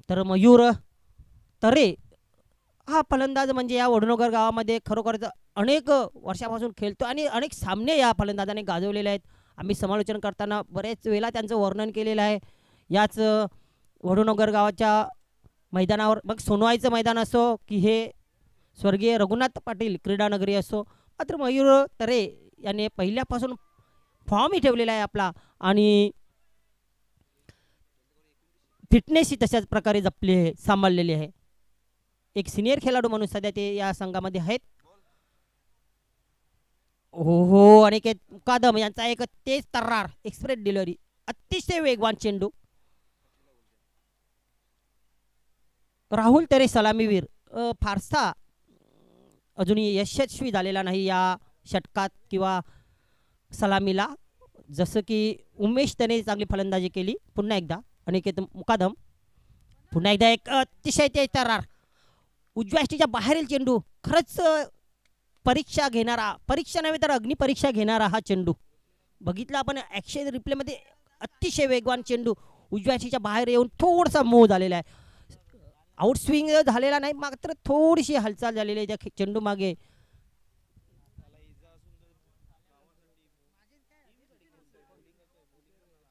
तर मयूर तरे हा फलंदाज म्हणजे या वडनगर गावामध्ये खरोखरच अनेक वर्षापासून खेळतो आणि अनेक सामने या फलंदाजाने गाजवलेले आहेत. आम्ही समालोचन करताना बरेच वेळा त्यांचं वर्णन केलेलं आहे. याच वडनगर गावाच्या मैदानावर मग सोनवाईचं मैदान असो की हे स्वर्गीय रघुनाथ पाटील क्रीडानगरी असो, मात्र मयूर तरे याने पहिल्यापासून फॉर्मही ठेवलेला आहे आपला आणि फिटनेसही तशाच प्रकारे जपली आहे, सांभाळलेली आहे. एक सिनियर खेळाडू म्हणून सध्या ते या संघामध्ये आहेत. हो अनिकेत मुकादम यांचा एक तेज तर्रार एक्सप्रेस डिलिव्हरी, अतिशय वेगवान चेंडू. राहुल तरे सलामीवीर फारसा अजूनही यशस्वी झालेला नाही या षटकात किंवा सलामीला, जसं की उमेश त्याने चांगली फलंदाजी केली. पुन्हा एकदा अनिकेत मुकादम, पुन्हा एकदा एक अतिशय तेज तर्रार उजव्या अष्टीच्या बाहेरील चेंडू. खरंच परीक्षा घेणारा, परीक्षा नव्हे तर अग्निपरीक्षा घेणारा हा चेंडू बघितला आपण ॲक्शन रिप्लेमध्ये. अतिशय वेगवान चेंडू उजव्या अष्टीच्या बाहेर येऊन थोडासा मूव झालेला आहे. आउटस्विंग झालेला नाही, मात्र थोडीशी हालचाल झालेली आहे त्या चेंडू मागे.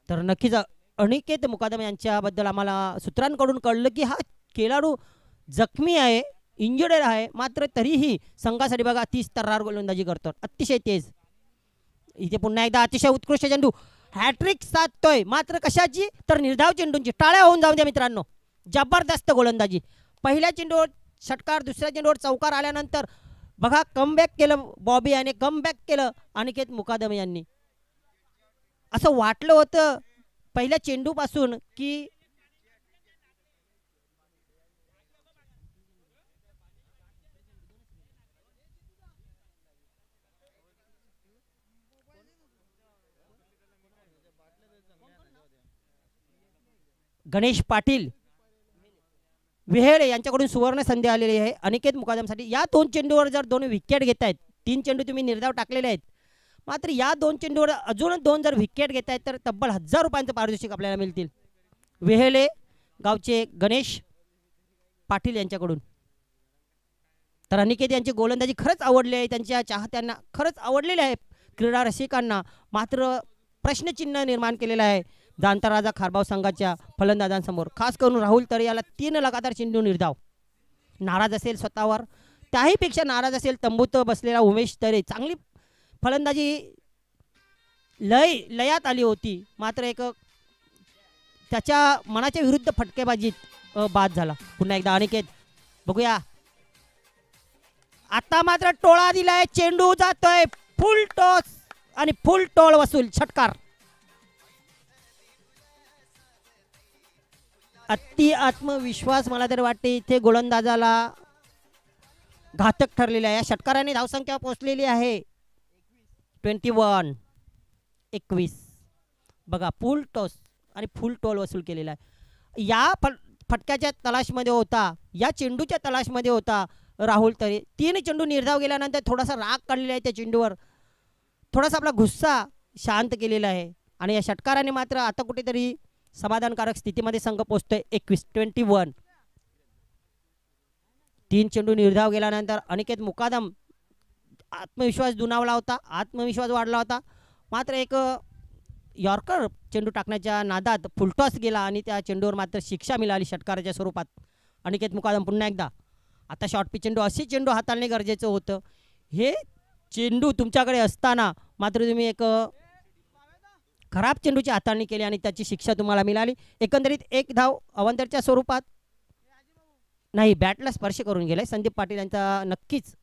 तर नक्कीच अनिकेत मुकादम यांच्याबद्दल आम्हाला सूत्रांकडून कळलं की हा खेळाडू जखमी आहे, इंजुर्ड आहे, मात्र तरीही संघासाठी बघा 30 तर्रार गोलंदाजी करतो, अतिशय तेज. इथे पुन्हा एकदा अतिशय उत्कृष्ट चेंडू, हॅट्रिक साधतोय, मात्र कशाची तर निर्धाव चेंडूंची. टाळ्या होऊन जाऊ द्या मित्रांनो, जबरदस्त गोलंदाजी. पहिल्या चेंडूवर षटकार, दुसऱ्या चेंडूवर चौकार आल्यानंतर बघा कमबॅक केलं बॉबी याने, कमबॅक केलं अनिकेत मुकादम यांनी. असं वाटलं होतं पहिल्या चेंडूपासून की गणेश पाटील विहेळे यांच्याकडून सुवर्ण संधी आलेली आहे अनिकेत मुकादमसाठी. या 2 चेंडूवर जर 2 विकेट घेत आहेत, 3 चेंडू तुम्ही निर्धाव टाकलेले आहेत, मात्र या 2 चेंडूवर अजून 2 जर विकेट घेत आहेत तर तब्बल 1000 रुपयांचं पारितोषिक आपल्याला मिळतील विहेळे गावचे गणेश पाटील यांच्याकडून. तर अनिकेत यांची गोलंदाजी खरंच आवडली आहे, त्यांच्या चाहत्यांना खरंच आवडलेली आहे, क्रीडा रसिकांना. मात्र प्रश्नचिन्ह निर्माण केलेलं आहे जांतराजा खारबाव संघाच्या फलंदाजांसमोर. खास करून राहुल तरे याला 3 लगातार चेंडू निर्धाव. नाराज असेल स्वतःवर, त्याहीपेक्षा नाराज असेल तंबूत बसलेला उमेश तरे. चांगली फलंदाजी लयात आली होती, मात्र एक त्याच्या मनाच्या विरुद्ध फटकेबाजीत बाद झाला. पुन्हा एकदा अनिकेत बघूया, आता मात्र टोळा दिलाय, चेंडू जातोय फुल टॉस आणि फुल टोळ वसूल षटकार. अति आत्मविश्वास मला तरी वाटते इथे गोलंदाजाला घातक ठरलेला आहे. या षटकाराने धावसंख्या पोहोचलेली आहे 21. 21 बघा, फुल टॉस आणि फुल टोल वसूल केलेला आहे. या फटक्याच्या तलाशमध्ये होता, या चेंडूच्या तलाशमध्ये होता राहुल तरे. 3 चेंडू निर्धाव गेल्यानंतर थोडासा राग काढलेला आहे त्या चेंडूवर, थोडासा आपला गुस्सा शांत केलेला आहे. आणि या षटकाराने मात्र आता कुठेतरी समाधानकारक स्थितीमध्ये संघ पोहोचतोय. 21. 3 चेंडू निर्धाव गेल्यानंतर अनिकेत मुकादम आत्मविश्वास दुणावला होता, आत्मविश्वास वाढला होता. मात्र एक यॉर्कर चेंडू टाकण्याच्या नादात फुलटॉस गेला आणि त्या चेंडूवर मात्र शिक्षा मिळाली षटकाराच्या स्वरूपात. अनिकेत मुकादम पुन्हा एकदा आता शॉर्ट पिच चेंडू, असे चेंडू हाताळणे गरजेचं होतं. हे चेंडू तुमच्याकडे असताना मात्र तुम्ही एक खराब चेंडूची हाताळणी केली आणि त्याची शिक्षा तुम्हाला मिळाली. एकंदरीत 1 धाव अवंतरच्या स्वरूपात नाही, बॅटला स्पर्श करून गेलाय. संदीप पाटील यांचा नक्कीच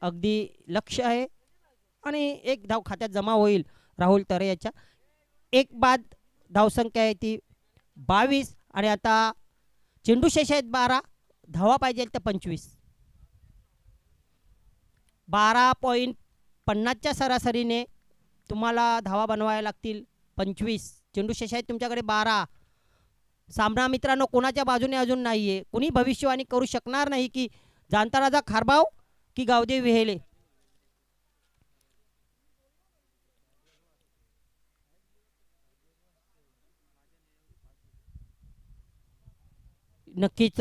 अगदी लक्ष आहे आणि 1 धाव खात्यात जमा होईल राहुल तरे याच्या. 1 बाद धावसंख्या आहे ती 22 आणि आता चेंडू शेष आहेत 12, धावा पाहिजे तर 25. 12.50च्या सरासरीने तुम्हाला धावा बनवायला लागतील 25. चेंडू शेष आहेत तुमच्याकडे 12. सामना मित्रांनो कोणाच्या बाजूने अजून नाहीये. कुणी भविष्यवाणी करू शकणार नाही की जाणता राजा खारबाव की गावदेव विहेले. नक्कीच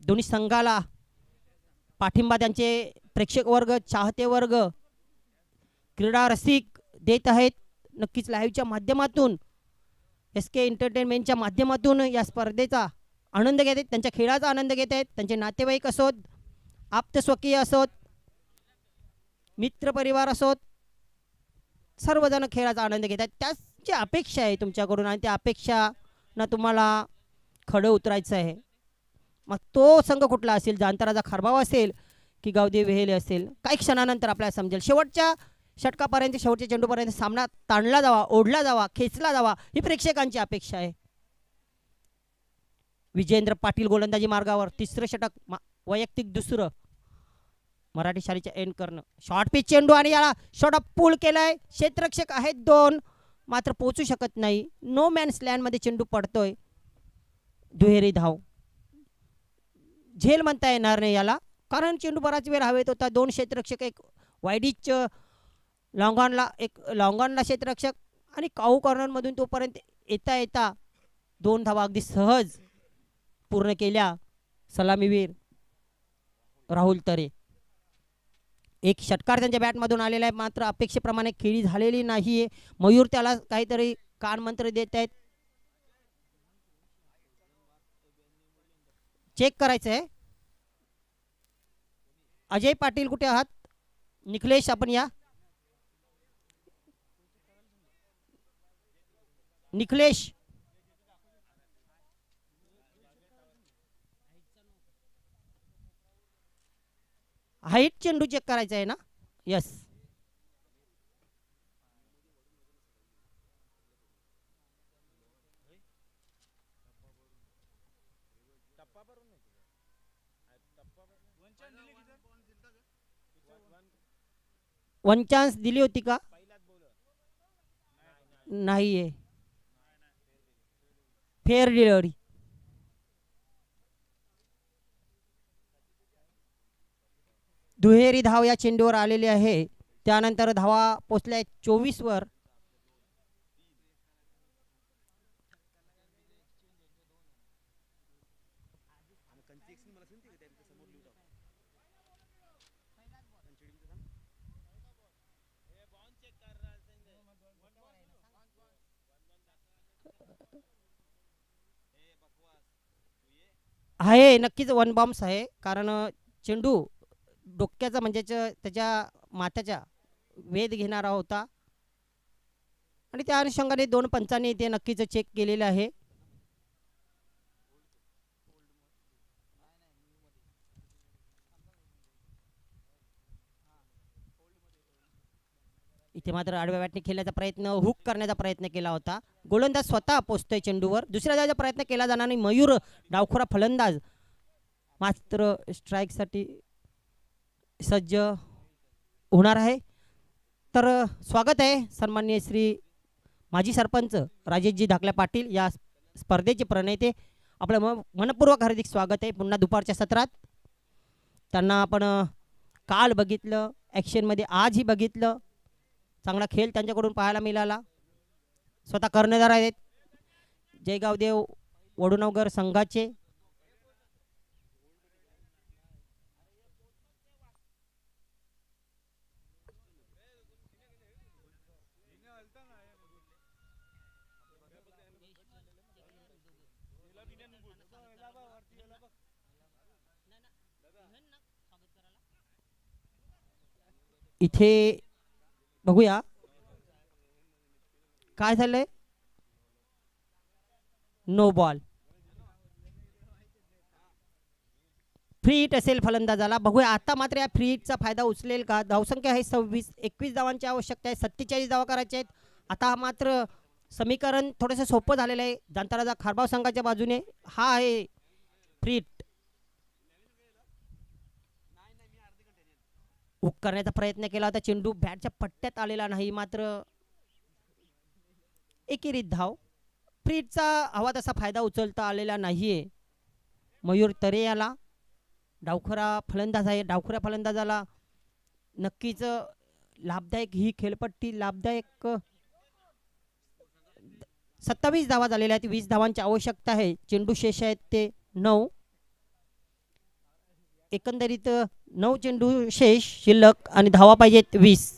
दोन्ही संघाला पाठिंबा त्यांचे प्रेक्षक वर्ग, चाहते वर्ग, क्रीडा रसिक देत आहेत. नक्कीच लाईव्हच्या माध्यमातून, SK एंटरटेनमेंटच्या माध्यमातून या स्पर्धेचा आनंद घेत आहेत, त्यांच्या खेळाचा आनंद घेत आहेत. त्यांचे नातेवाईक असोत, आप्तस्वकीय असोत, मित्रपरिवार असोत, सर्वजण खेळाचा आनंद घेत आहेत. त्याची अपेक्षा आहे तुमच्याकडून आणि त्या अपेक्षांना तुम्हाला खडं उतरायचं आहे. मग तो संघ कुठला असेल, जाणता राजा खारबाव असेल की गावदेव विहेले असेल, काही क्षणानंतर आपल्याला समजेल. शेवटच्या षटकापर्यंत, शेवटच्या चेंडूपर्यंत सामना ताणला जावा, ओढला जावा, खेचला जावा ही प्रेक्षकांची अपेक्षा आहे. विजेंद्र पाटील गोलंदाजी मार्गावर, 3रं षटक, वैयक्तिक 2रं. मराठी शाळेच्या एंड करणं, शॉर्ट पिच चेंडू आणि याला शॉर्ट ऑफ पूल केलाय. क्षेत्ररक्षक आहेत 2 मात्र पोचू शकत नाही. नो मॅन्स लँडमध्ये चेंडू पडतोय. दुहेरी धाव, झेल म्हणता येणार नाही याला, कारण चेंडू बराच वेळ हवेत होता. 2 क्षेत्ररक्षक, एक वाईडिच लॉंगॉनला, एक लॉंगॉनला क्षेत्ररक्षक आणि काऊ कॉर्नरमधून तोपर्यंत येता येता 2 धावा अगदी सहज पूर्ण केल्या सलामीवीर राहुल तरे. एक षटकार त्यांच्या बॅटमधून आलेला आहे मात्र अपेक्षेप्रमाणे खेळी झालेली नाहीये. मयूर त्याला काहीतरी कानमंत्र देत आहेत. चेक करायचं आहे. अजय पाटील कुठे आहात? निखलेश आपण या. निखलेश, हाईट चेंडू चेक करायचा आहे ना? यस. वन चान्स दिली होती का? नाहीये. Fair delivery. दुहेरी धाव या चेंडूवर आलेली आहे. त्यानंतर धावा पोचल्या 24 वर. आहे नक्कीच वन बॉम्ब्स आहे, कारण चेंडू डोक्याचा म्हणजे त्याच्या माथ्याच्या वेध घेणारा होता आणि त्या अनुषंगाने 2 पंचांनी ते नक्कीच चेक केलेलं आहे. इथे मात्र आडव्या बॅटने खेळण्याचा प्रयत्न, हुक करण्याचा प्रयत्न केला होता. गोलंदाज स्वतः पोचतोय चेंडूवर. दुसऱ्या धावाचा प्रयत्न केला जाणार नाही. मयूर डावखोरा फलंदाज मात्र स्ट्राईकसाठी सज्ज होणार आहे. तर स्वागत आहे सन्माननीय श्री माजी सरपंच राजेशजी धाकल्या पाटील या स्पर्धेचे प्रणेते. आपलं मनपूर्वक हार्दिक स्वागत आहे पुन्हा दुपारच्या सत्रात. त्यांना आपण काल बघितलं ॲक्शनमध्ये, आजही बघितलं. चांगला खेळ त्यांच्याकडून पाहायला मिळाला. स्वतः कर्णधार आहेत जयगावदेव वडूनगर संघाचे. इथे बघूया काय झालंय. नो बॉल, फ्री हिट असेल फलंदाजाला. बघूया आता मात्र या फ्री हिटचा फायदा उचलेल का. धावसंख्या आहे 26, 21 धावांची आवश्यकता आहे. 47 धावा करायच्या आहेत. आता मात्र समीकरण थोडंसं सोपं झालेलं आहे जांताराजा खारबाव संघाच्या बाजूने. हा आहे फ्री हिट. हुक करण्याचा प्रयत्न केला होता. चेंडू बॅटच्या पट्ट्यात आलेला नाही. मात्र एकेरीत धाव. फ्री हिटचा हवा तसा फायदा उचलता आलेला नाहीये. मयूर तरे याला डावखरा फलंदाज आहे. डावखऱ्या फलंदाजाला नक्कीच लाभदायक ही खेळपट्टी लाभदायक. 27 धावा झालेल्या आहेत. 20 धावांची आवश्यकता आहे. चेंडू शेष आहेत ते 9. एकंदरीत 9 चेंडू शेष शिल्लक आणि धावा पाहिजेत 20.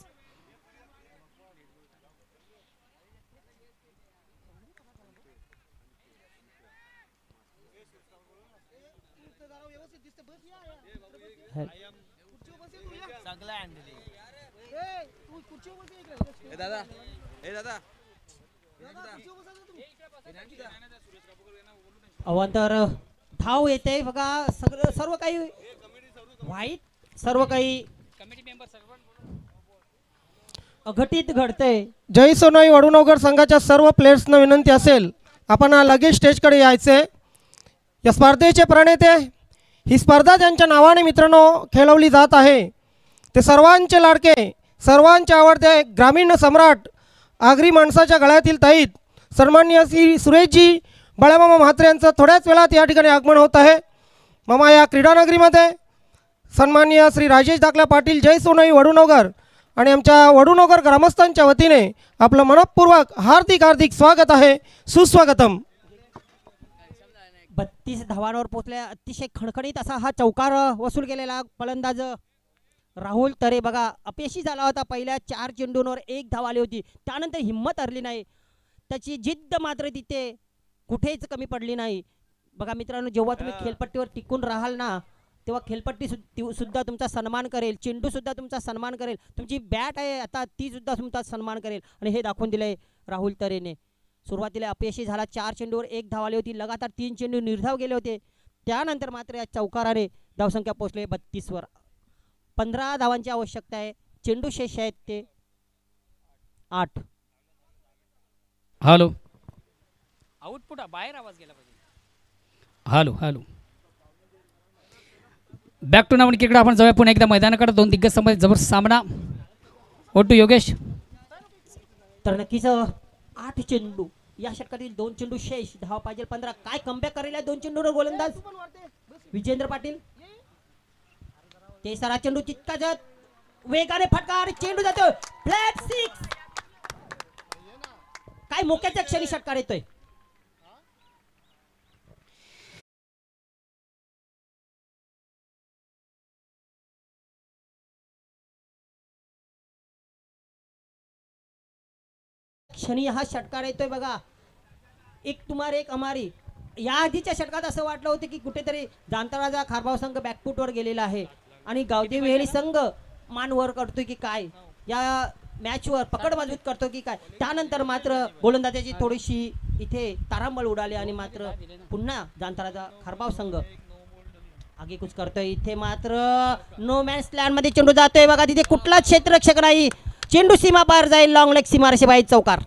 अवांतर धाव येते बघा. सर्व काही वाईट, सर्व काही अघटित घडतंय. जय सोनाई वडूनगर संघाच्या सर्व प्लेयर्सना विनंती असेल आपण लगेच स्टेजकडे यायचे. या स्पर्धेचे प्रणेते, ही स्पर्धा ज्यांच्या नावाने मित्रांनो खेळवली जात आहे ते सर्वांचे लाडके, सर्वांचे आवडते ग्रामीण सम्राट, आगरी माणसाच्या गळ्यातील ताईत सन्माननीय श्री सुरेशजी बाळामामा म्हात्रे यांचं थोड्याच वेळात या ठिकाणी आगमन होत आहे. मामा या क्रीडानगरीमध्ये सन्माननीय श्री राजेश धाकल्या पाटील जय सोनाई वडूनगर आणि आमच्या वडूनगर ग्रामस्थांच्या वतीने आपलं मनपूर्वक हार्दिक हार्दिक स्वागत आहे. सुस्वागतम. 32 धावांवर पोहोचल्या. अतिशय खणखणीत असा हा चौकार वसूल केलेला फलंदाज राहुल तरे बघा अपयशी झाला होता. पहिल्या 4 चेंडूंवर 1 धाव आली होती. त्यानंतर हिंमत हरली नाही. त्याची जिद्द मात्र तिथे कुठेच कमी पडली नाही. बघा मित्रांनो, जेव्हा तुम्ही खेळपट्टीवर टिकून राहाल ना तेव्हा खेळपट्टी सुद्धा तुमचा सन्मान करेल. चेंडू सुद्धा तुमचा सन्मान करेल. तुमची बॅट आहे आता ती सुद्धा तुमचा सन्मान करेल. आणि हे दाखवून दिलंय राहुल तरेने. सुरुवातीला अपयशी झाला. 4 चेंडूवर 1 धाव आली होती. लगातार 3 चेंडू निर्धाव गेले होते. त्यानंतर मात्र या चौकाराने धावसंख्या पोहोचले 32 वर. 15 धावांची आवश्यकता आहे. चेंडू शेष आहेत ते 8. हॅलो, आउटपुट बाहेर आवाज गेला पाहिजे. हॅलो हॅलो, बॅक टू नावन क्रिकेट. आपण जाऊया पुन्हा एकदा मैदानाकडे. 2 दिग्गज संबंधित जबरदस्त सामना. ओटू योगेश. तर नक्कीच 8 चेंडू या षटकातील 2 चेंडू शेष. धाव पाहिजे 15. काय कमबॅक करेल 2 चेंडूवर गोलंदाज विजेंद्र पाटील. तेसरा चेंडू तितकाच वेगाने फटका आणि चेंडू जातो फ्लॅट 6. काय मोक्याच्या क्षणी षटकार येतोय. क्षणी हा षटकार येतोय बघा. एक तुम्हार एक अमारी. या आधीच्या षटकात असं वाटलं होतं की कुठेतरी जांताराजा खारबाव संघ बॅकफुटवर गेलेला आहे आणि गावदेवी वेळी संघ मान वर करतोय की काय, या मॅचवर पकड मजबूत करतो की काय. त्यानंतर मात्र गोलंदाजाची थोडीशी इथे तारांबळ उडाली आणि मात्र पुन्हा जांताराजा खारबाव संघ आगेकूच करतोय. इथे मात्र नो मॅन्स लँड मध्ये चेंडू जातोय बघा. तिथे कुठलाच क्षेत्ररक्षक नाही. चेंडू सीमा पार जाईल, लॉंग लेग सीमारेषे बाहेर चौकार.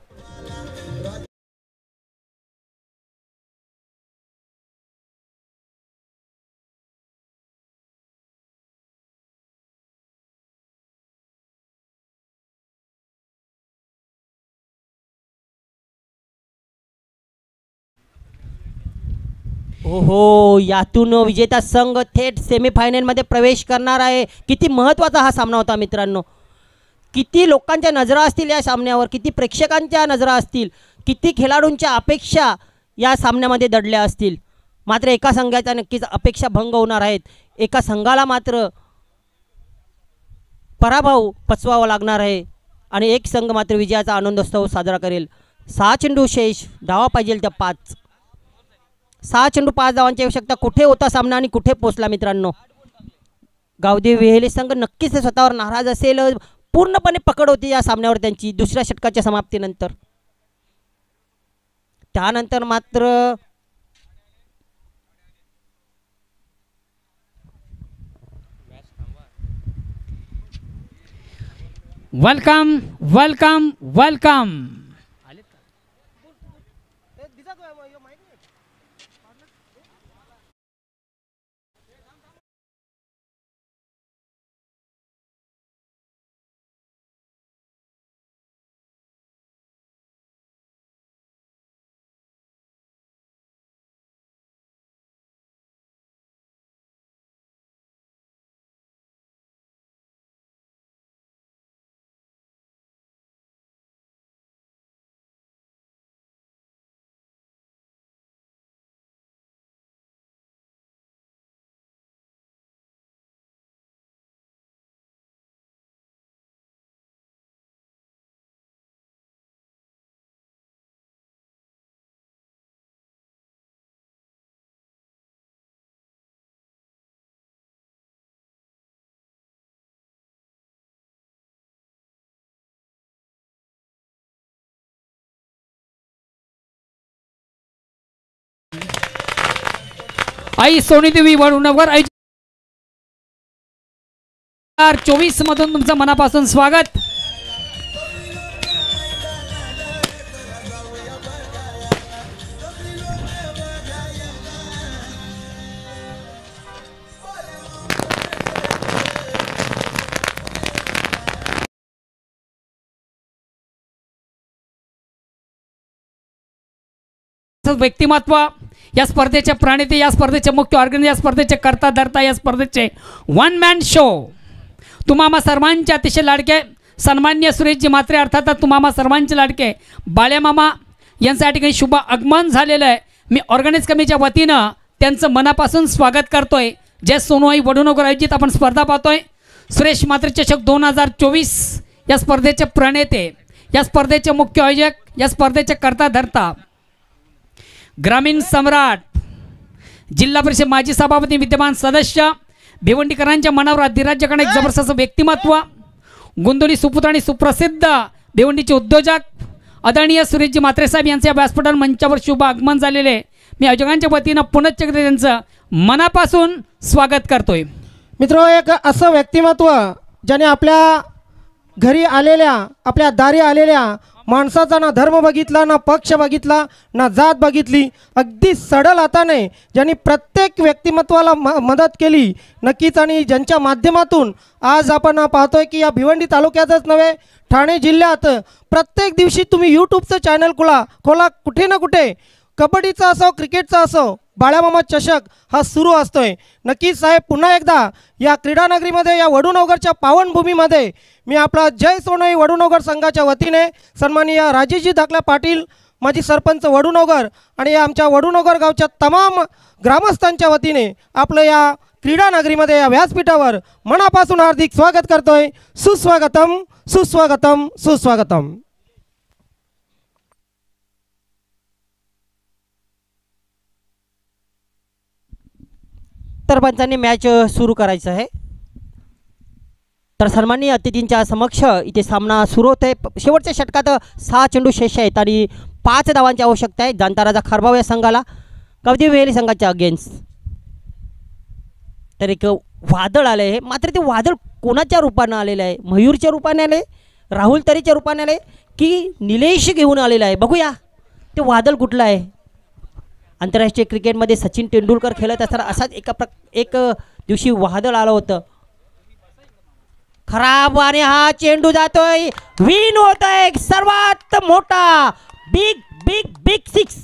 ओहो, यातून विजेता संघ थेट सेमीफायनलमध्ये प्रवेश करणार आहे. किती महत्त्वाचा हा सामना होता मित्रांनो. किती लोकांच्या नजरा असतील या सामन्यावर, किती प्रेक्षकांच्या नजरा असतील, किती खेळाडूंच्या अपेक्षा या सामन्यामध्ये दडल्या असतील. मात्र एका संघाच्या नक्कीच अपेक्षा भंग होणार आहेत. एका संघाला मात्र पराभव पचवावा लागणार आहे आणि एक संघ मात्र विजयाचा आनंदोत्सव साजरा करेल. 6 चेंडू शेष, धावा पाहिजे त्या 5. 6 चेंडू 5 धावांची आवश्यकता. कुठे होता सामना आणि कुठे पोचला मित्रांनो. गावदेवी वेहेले संघ नक्कीच स्वतःवर नाराज असेल. पूर्णपणे पकड होती या सामन्यावर त्यांची दुसऱ्या षटकाच्या समाप्तीनंतर. त्यानंतर मात्र वेलकम वेलकम वेलकम. आई सोनीदेवी वडुनगर 2024 मधून तुमचं मनापासून स्वागत. व्यक्तिमत्व या स्पर्धेचे प्रणेते, या स्पर्धेचे मुख्य ऑर्गनायझर, या स्पर्धेचे करता धरता, या स्पर्धेचे वन मॅन शो तुम्हामा सर्वांचे अतिशय लाडके सन्मान्य सुरेशजी म्हात्रे अर्थात तुम्हामा सर्वांचे लाडके बाळ्यामामा यांच्या ठिकाणी शुभ आगमन झालेलं आहे. मी ऑर्गनाइज कमिटीच्या वतीनं त्यांचं मनापासून स्वागत करतोय. जय सोनूआई वडुनगर आयोजित आपण स्पर्धा पाहतोय. सुरेश म्हात्रे चषक 2024 या स्पर्धेचे प्रणेते, या स्पर्धेचे मुख्य आयोजक, या स्पर्धेचे करता धरता ग्रामीण सम्राट, जिल्हा परिषद माजी सभापती, विद्यमान सदस्य, भिवंडीकरांच्या मनावर अधिराज्य करणारे एक जबरदस्त व्यक्तिमत्व, गोंदवली सुपुत्र आणि सुप्रसिद्ध भिवंडीचे उद्योजक आदरणीय सुरेशजी म्हात्रे साहेब यांचे व्यासपीठावर मंचावर शुभ आगमन झालेले. मी आयोजकांच्या वतीनं पुनश्च त्यांचं मनापासून स्वागत करतोय. मित्र, एक असं व्यक्तिमत्व ज्याने आपल्या घरी आलेल्या, आपल्या दारी आलेल्या माणसाचा ना धर्म बघितला, ना पक्ष बघितला, ना जात बघितली, अगदी सडल हाताने ज्यांनी प्रत्येक व्यक्तिमत्वाला मदत केली नक्कीच. आणि ज्यांच्या माध्यमातून आज आपण पाहतोय की या भिवंडी तालुक्यातच नव्हे, ठाणे जिल्ह्यात प्रत्येक दिवशी तुम्ही यूट्यूबचं चॅनल खोला कुठे ना कुठे कबड्डीचा असो, क्रिकेटचा असो, बाळ्यामामा चषक हा सुरू असतोय. नक्कीच साहेब, पुन्हा एकदा या क्रीडानगरीमध्ये, या वडुनगरच्या पावनभूमीमध्ये मी आपला जय सोनई वडुनगर संघाच्या वतीने सन्माननीय राजेशजी धाकला पाटील, माजी सरपंच वडुनगर आणि या आमच्या वडुनगर गावच्या तमाम ग्रामस्थांच्या वतीने आपलं या क्रीडानगरीमध्ये, या व्यासपीठावर मनापासून हार्दिक स्वागत करतोय. सुस्वागतम सुस्वागतम सुस्वागतम. सरपंचांनी मॅच सुरू करायचं आहे. तर सन्माननीय अतिथींच्या समक्ष इथे सामना सुरू होत आहे. शेवटच्या षटकात 6 चेंडू शेष आहेत आणि 5 धावांची आवश्यकता आहे जांताराजा खारबाव या संघाला गावदेवी वेहेले संघाच्या अगेन्स्ट. तर एक वादळ आलं आहे, मात्र ते वादळ कोणाच्या रूपानं आलेलं आहे? मयूरच्या रूपाने आले, राहुल तरीच्या रूपाने आले की निलेश घेऊन आलेला आहे. बघूया ते वादळ कुठलं आहे. आंतरराष्ट्रीय क्रिकेटमध्ये सचिन तेंडुलकर खेळत असताना असाच एक दिवशी वादळ आलं होतं. खराब आणि हा चेंडू जातोय, विन होत आहे सर्वात मोठा बिग बिग बिग सिक्स.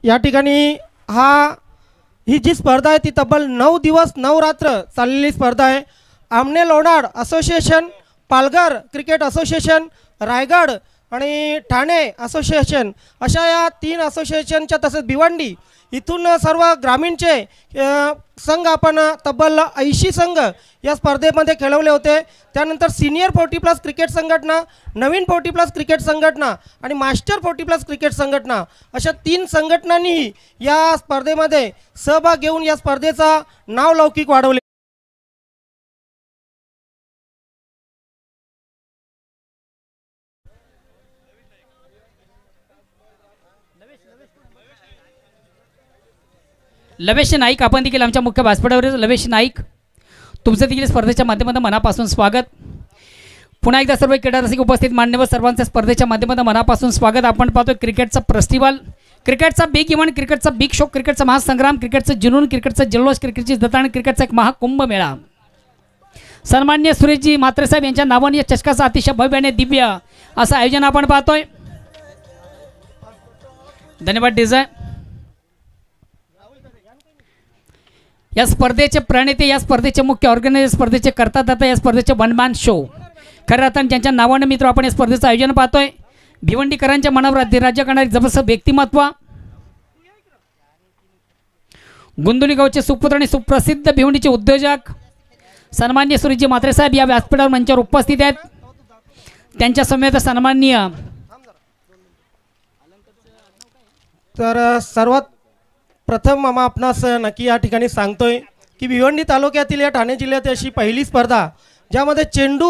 या ठिकाणी ही जी स्पर्धा आहे ती तब्बल 9 दिवस 9 रात्र चाललेली स्पर्धा आहे. आमने Lonad association, Palghar cricket association, Raigad आणि ठाणे असोसिएशन अशा या 3 असोसिएशनच्या, तसेच भिवंडी इथून सर्व ग्रामीणचे संघ आपण तब्बल 80 संघ या स्पर्धेमध्ये खेळवले होते. त्यानंतर सिनियर 40+ क्रिकेट संघटना, नवीन 40+ क्रिकेट संघटना आणि मास्टर 40+ क्रिकेट संघटना अशा 3 संघटनांनीही या स्पर्धेमध्ये सहभाग घेऊन या स्पर्धेचा नावलौकिक वाढवले. लवेश नाईक, आपण देखील आमच्या मुख्य व्यासपीठावर. लवेश नाईक, तुमचं देखील स्पर्धेच्या माध्यमातून मनापासून स्वागत. पुन्हा एकदा सर्व क्रीडा रसिक उपस्थित मान्यवर सर्वांचं स्पर्धेच्या माध्यमातून मनापासून स्वागत. आपण पाहतोय क्रिकेटचा फेस्टिवल, क्रिकेटचा बिग इव्हेंट, क्रिकेटचा बिग शो, क्रिकेटचा महासंग्राम, क्रिकेटचं जुनून, क्रिकेटचा जल्लोष, क्रिकेटची जत्रा, क्रिकेटचा एक महाकुंभ मेळा. सन्मान्य सुरेशजी म्हात्रे साहेब यांच्या नावाने या चषकाचं अतिशय भव्य आणि दिव्य असं आयोजन आपण पाहतोय. धन्यवाद डिझाय. या स्पर्धेचे प्रणेते, या स्पर्धेचे मुख्य ऑर्गनायझर, स्पर्धेचे करतादाता, या स्पर्धेचे वनमॅन शो खरं अर्थानं ज्यांच्या नावाने मित्र आपण या स्पर्धेचं आयोजन पाहतोय. भिवंडीकरांच्या मनावर राज्य करणारे जबरदस्त व्यक्तिमत्व, गुंदुली गावचे सुपुत्र आणि सुप्रसिद्ध भिवंडीचे उद्योजक सन्मान्य सुरेशजी म्हात्रे साहेब या व्यासपीठावर मंचावर उपस्थित आहेत. त्यांच्या समेत सन्माननीय तर सर्वात प्रथम मामा आपणास नक्की या ठिकाणी सांगतोय की भिवंडी तालुक्यातील या ठाणे जिल्ह्यात अशी पहिली स्पर्धा ज्यामध्ये चेंडू